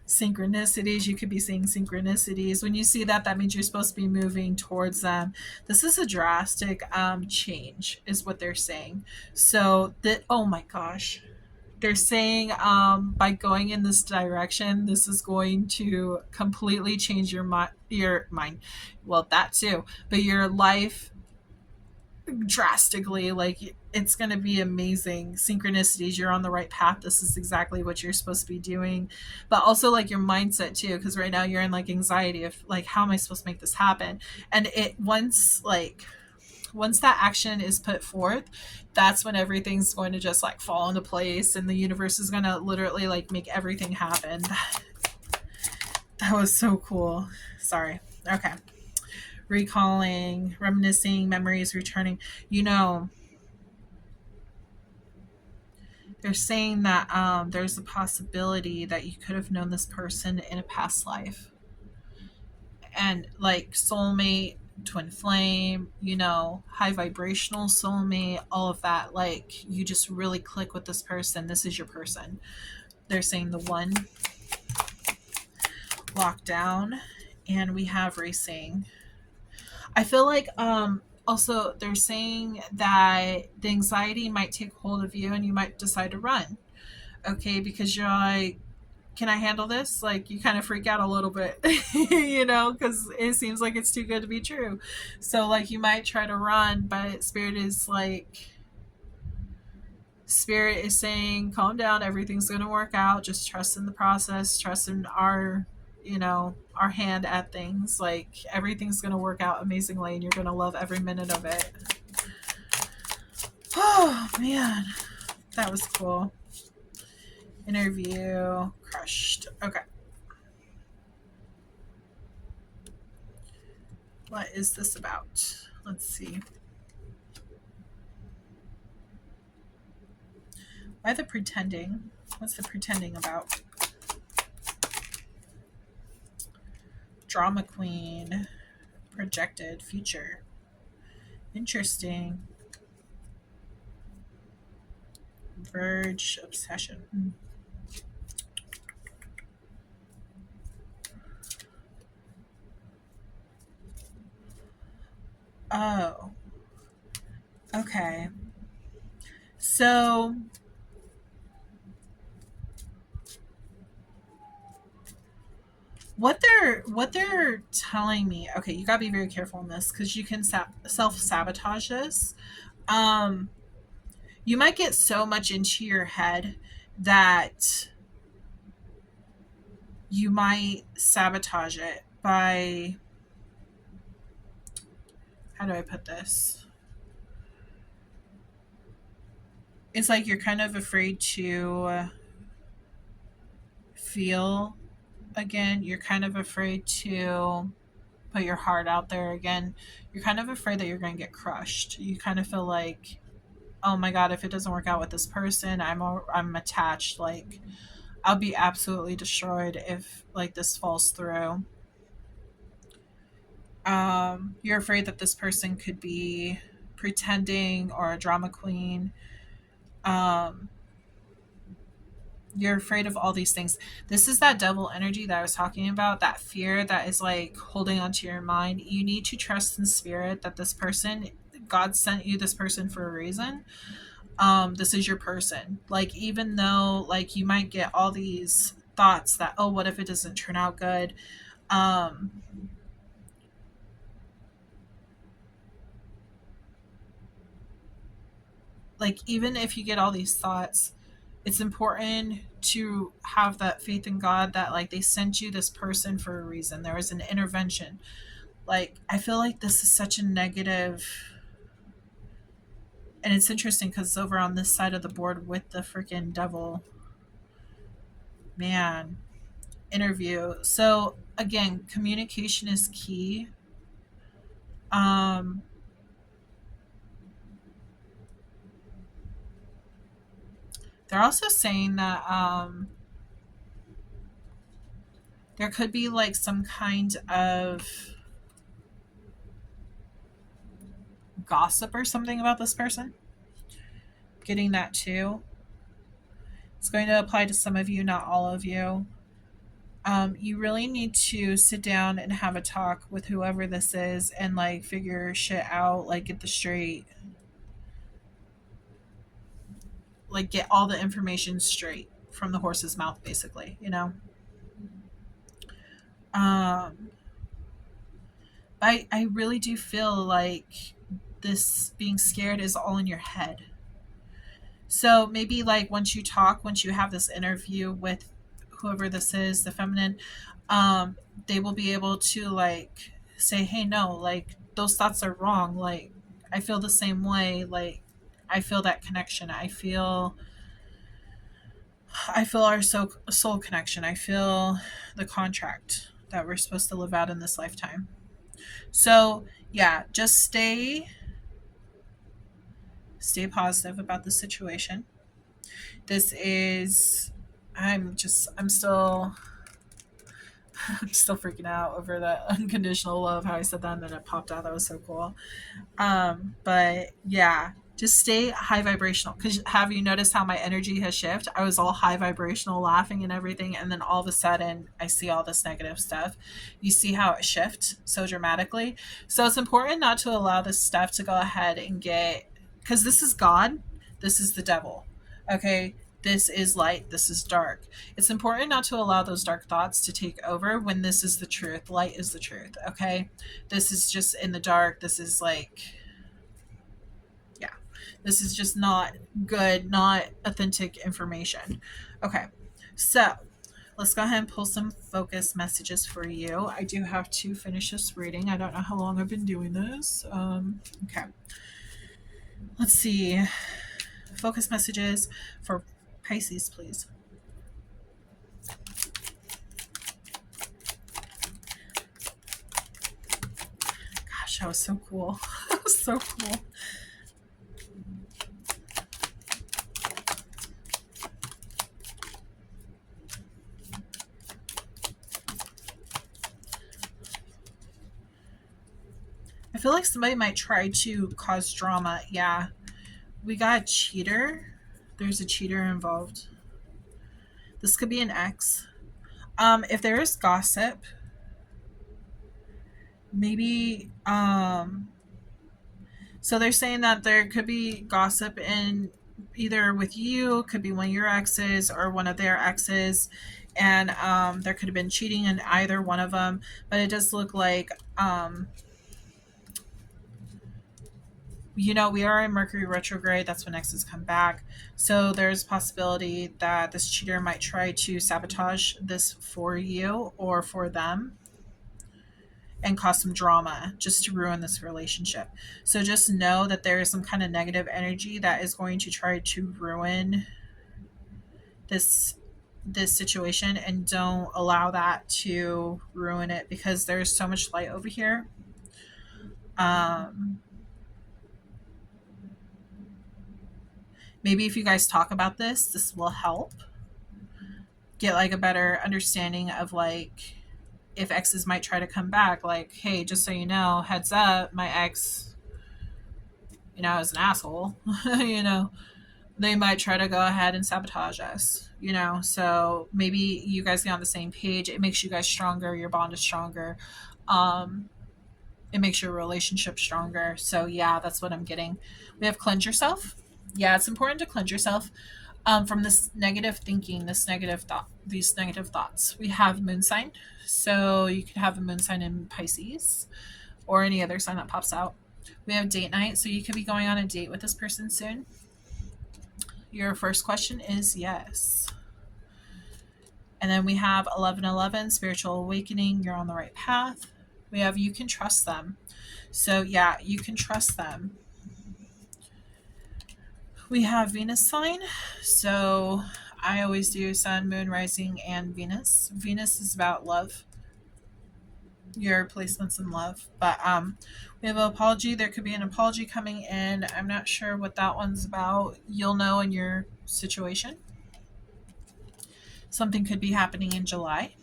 Synchronicities. You could be seeing synchronicities. When you see that, that means you're supposed to be moving towards them. This is a drastic change, is what they're saying. So that, oh my gosh, they're saying by going in this direction, this is going to completely change your mind. Well, that too, but your life drastically. Like, it's going to be amazing. Synchronicities, you're on the right path. This is exactly what you're supposed to be doing. But also, like, your mindset too, because right now you're in like anxiety of like, how am I supposed to make this happen? And it once that action is put forth, that's when everything's going to just like fall into place, and the universe is going to literally like make everything happen. That was so cool. Sorry. Okay. Recalling, reminiscing, memories returning. You know, they're saying that there's a possibility that you could have known this person in a past life. And like soulmate, twin flame, you know, high vibrational soulmate, all of that. Like, you just really click with this person. This is your person. They're saying the one, lockdown, and we have racing. I feel like also they're saying that the anxiety might take hold of you and you might decide to run. Okay, because you're like, can I handle this? Like, you kind of freak out a little bit, you know, because it seems like it's too good to be true. So like, you might try to run, but spirit is saying, calm down, everything's going to work out, just trust in the process, trust in our, you know, our hand at things. Like, everything's going to work out amazingly and you're going to love every minute of it. Oh man, that was cool. Interview crushed. Okay, what is this about? Let's see. Why the pretending? What's the pretending about? Drama queen. Projected future. Interesting. Verge obsession. Oh. Okay. So what they're telling me, okay, you gotta be very careful in this because you can self-sabotage this. um you might get so much into your head that you might sabotage it by, how do I put this, it's like you're kind of afraid to feel again. You're kind of afraid to put your heart out there again. You're kind of afraid that you're going to get crushed. You kind of feel like, oh my god, if it doesn't work out with this person, I'm attached. Like, I'll be absolutely destroyed if like this falls through. You're afraid that this person could be pretending or a drama queen. Um, you're afraid of all these things. This is that devil energy that I was talking about, that fear that is like holding onto your mind. You need to trust in spirit that this person God sent you this person for a reason. This is your person. Like, even though like you might get all these thoughts that, oh, what if it doesn't turn out good? Um, like, even if you get all these thoughts, it's important to have that faith in God that like they sent you this person for a reason. There was an intervention. Like, I feel like this is such a negative, and it's interesting because it's over on this side of the board with the freaking devil. Man, interview. So again, communication is key. Um, they're also saying that there could be like some kind of gossip or something about this person. Getting that too. It's going to apply to some of you, not all of you. You really need to sit down and have a talk with whoever this is and like figure shit out, like get the straight, like get all the information straight from the horse's mouth, basically, you know? Um, I really do feel like this being scared is all in your head. So maybe like once you have this interview with whoever this is, the feminine, they will be able to like say, hey, no, like those thoughts are wrong. Like, I feel the same way. Like, I feel that connection. I feel our soul connection. I feel the contract that we're supposed to live out in this lifetime. So yeah, just stay positive about the situation. This is I'm still I'm still freaking out over the unconditional love, how I said that and then it popped out. That was so cool. But yeah, just stay high vibrational. Because have you noticed how my energy has shifted? I was all high vibrational, laughing and everything, and then all of a sudden I see all this negative stuff. You see how it shifts so dramatically. So it's important not to allow this stuff to go ahead and get, because this is God, this is the devil. Okay, this is light, this is dark. It's important not to allow those dark thoughts to take over when this is the truth. Light is the truth. Okay, this is just in the dark. This is like, yeah, this is just not good, not authentic information. Okay, so let's go ahead and pull some focus messages for you. I do have to finish this reading. I don't know how long I've been doing this. Okay, let's see. Focus messages for Pisces, please. Gosh, that was so cool. That was so cool. I feel like somebody might try to cause drama. Yeah. We got a cheater. There's a cheater involved. This could be an ex. If there is gossip, maybe so they're saying that there could be gossip in either with you, could be one of your exes or one of their exes, and there could have been cheating in either one of them. But it does look like we are in Mercury retrograde. That's when exes come back. So there's a possibility that this cheater might try to sabotage this for you or for them and cause some drama just to ruin this relationship. So just know that there is some kind of negative energy that is going to try to ruin this situation, and don't allow that to ruin it because there's so much light over here. Maybe if you guys talk about this will help get like a better understanding of like if exes might try to come back. Like, hey, just so you know, heads up, my ex, is an asshole. They might try to go ahead and sabotage us. So maybe you guys get on the same page. It makes you guys stronger. Your bond is stronger. it makes your relationship stronger. So yeah, that's what I'm getting. We have cleanse yourself. Yeah, it's important to cleanse yourself from this negative thinking, this negative thought, these negative thoughts. We have moon sign. So you could have a moon sign in Pisces or any other sign that pops out. We have date night. So you could be going on a date with this person soon. Your first question is yes. And then we have 1111, spiritual awakening. You're on the right path. We have you can trust them. So yeah, you can trust them. We have Venus sign. So I always do sun, moon, rising, and Venus. Venus is about love, your placements in love. But we have an apology. There could be an apology coming in. I'm not sure what that one's about. You'll know in your situation. Something could be happening in July.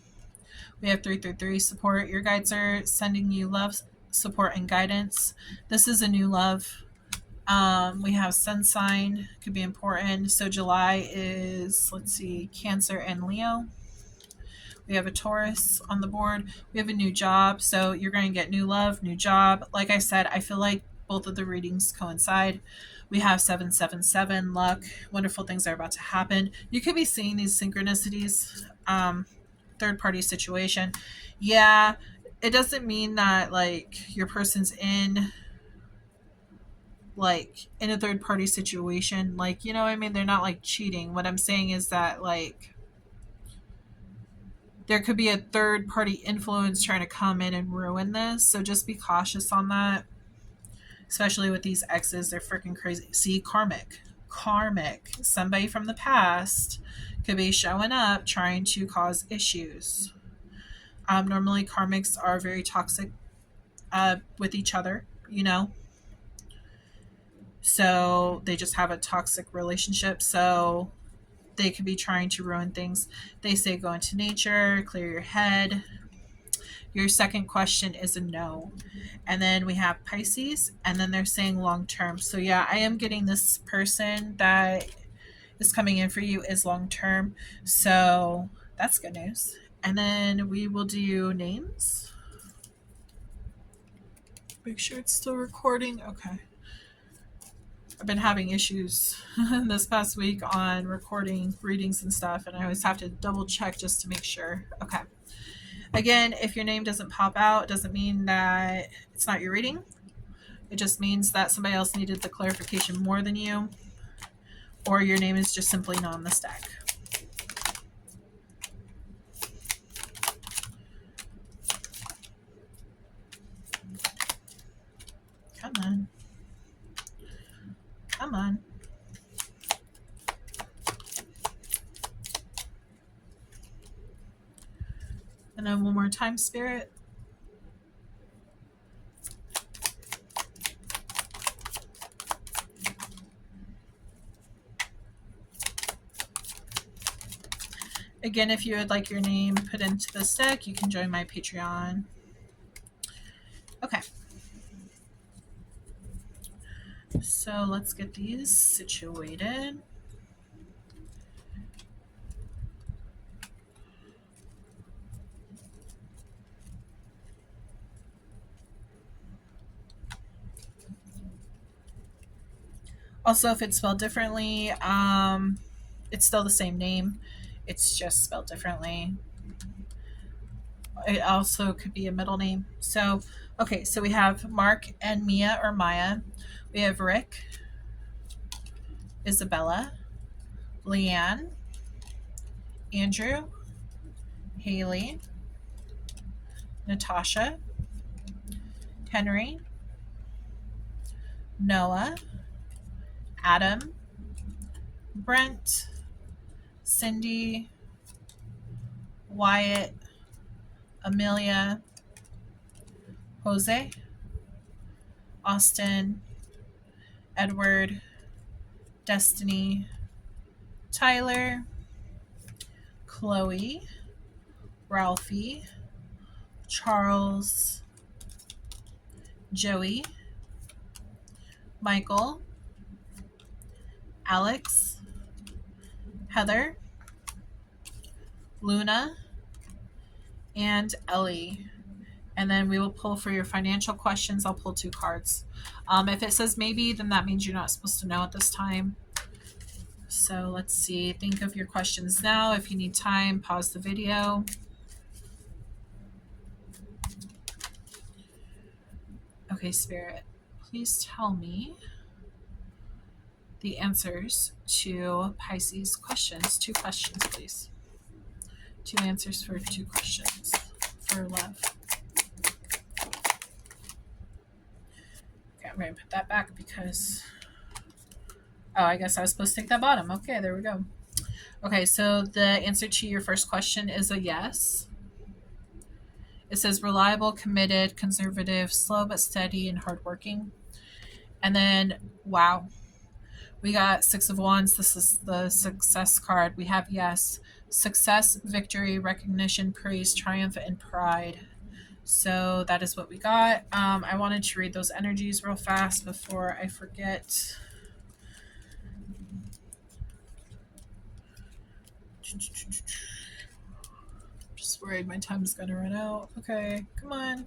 We have 333 support. Your guides are sending you love, support, and guidance. This is a new love. We have sun sign, could be important. So July is, let's see, Cancer and Leo. We have a Taurus on the board. We have a new job. So you're going to get new love, new job. Like I said, I feel like both of the readings coincide. We have 777, luck. Wonderful things are about to happen. You could be seeing these synchronicities. Third party situation. Yeah, it doesn't mean that like your person's in a third party situation. Like, you know what I mean? They're not like cheating. What I'm saying is that like there could be a third party influence trying to come in and ruin this. So just be cautious on that. Especially with these exes, they're freaking crazy. See, karmic. Somebody from the past could be showing up trying to cause issues. Normally, karmics are very toxic with each other, you know. So they just have a toxic relationship. So they could be trying to ruin things. They say go into nature, clear your head. Your second question is a no. And then we have Pisces, and then they're saying long term. So yeah, I am getting this person that is coming in for you is long term. So that's good news. And then we will do names. Make sure it's still recording. Okay. I've been having issues this past week on recording readings and stuff, and I always have to double check just to make sure. Okay. Again, if your name doesn't pop out, it doesn't mean that it's not your reading. It just means that somebody else needed the clarification more than you, or your name is just simply not on the stack. Come on. Come on. And then one more time, Spirit. Again, if you would like your name put into this deck, you can join my Patreon. Okay. So let's get these situated. Also, if it's spelled differently, it's still the same name. It's just spelled differently. It also could be a middle name. So, okay, so we have Mark and Mia or Maya. We have Rick, Isabella, Leanne, Andrew, Haley, Natasha, Henry, Noah, Adam, Brent, Cindy, Wyatt, Amelia, Jose, Austin, Edward, Destiny, Tyler, Chloe, Ralphie, Charles, Joey, Michael, Alex, Heather, Luna, and Ellie. And then we will pull for your financial questions. I'll pull 2 cards. If it says maybe, then that means you're not supposed to know at this time. So let's see. Think of your questions now. If you need time, pause the video. Okay, Spirit, please tell me the answers to Pisces questions. 2 questions, please. 2 answers for 2 questions for love. Okay, I'm going to put that back because... Oh, I guess I was supposed to take that bottom. Okay, there we go. Okay, so the answer to your first question is a yes. It says reliable, committed, conservative, slow but steady, and hardworking. And then, wow, we got 6 of Wands. This is the success card. We have yes, success, victory, recognition, praise, triumph, and pride. So that is what we got. I wanted to read those energies real fast before I forget. Just worried my time's gonna run out. Okay, come on.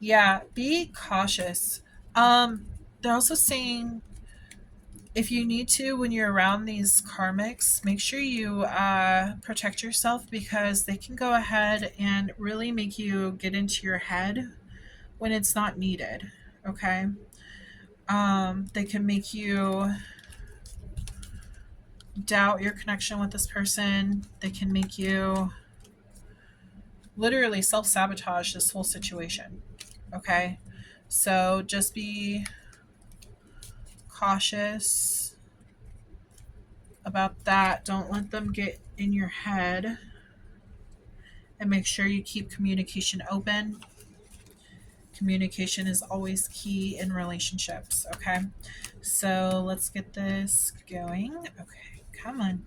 Yeah, be cautious. They're also saying if you need to, when you're around these karmics, make sure you protect yourself, because they can go ahead and really make you get into your head when it's not needed. Okay. They can make you doubt your connection with this person. They can make you literally self-sabotage this whole situation. Okay, so just be cautious about that. Don't let them get in your head, and make sure you keep communication open. Communication is always key in relationships. Okay, so let's get this going. Okay, come on.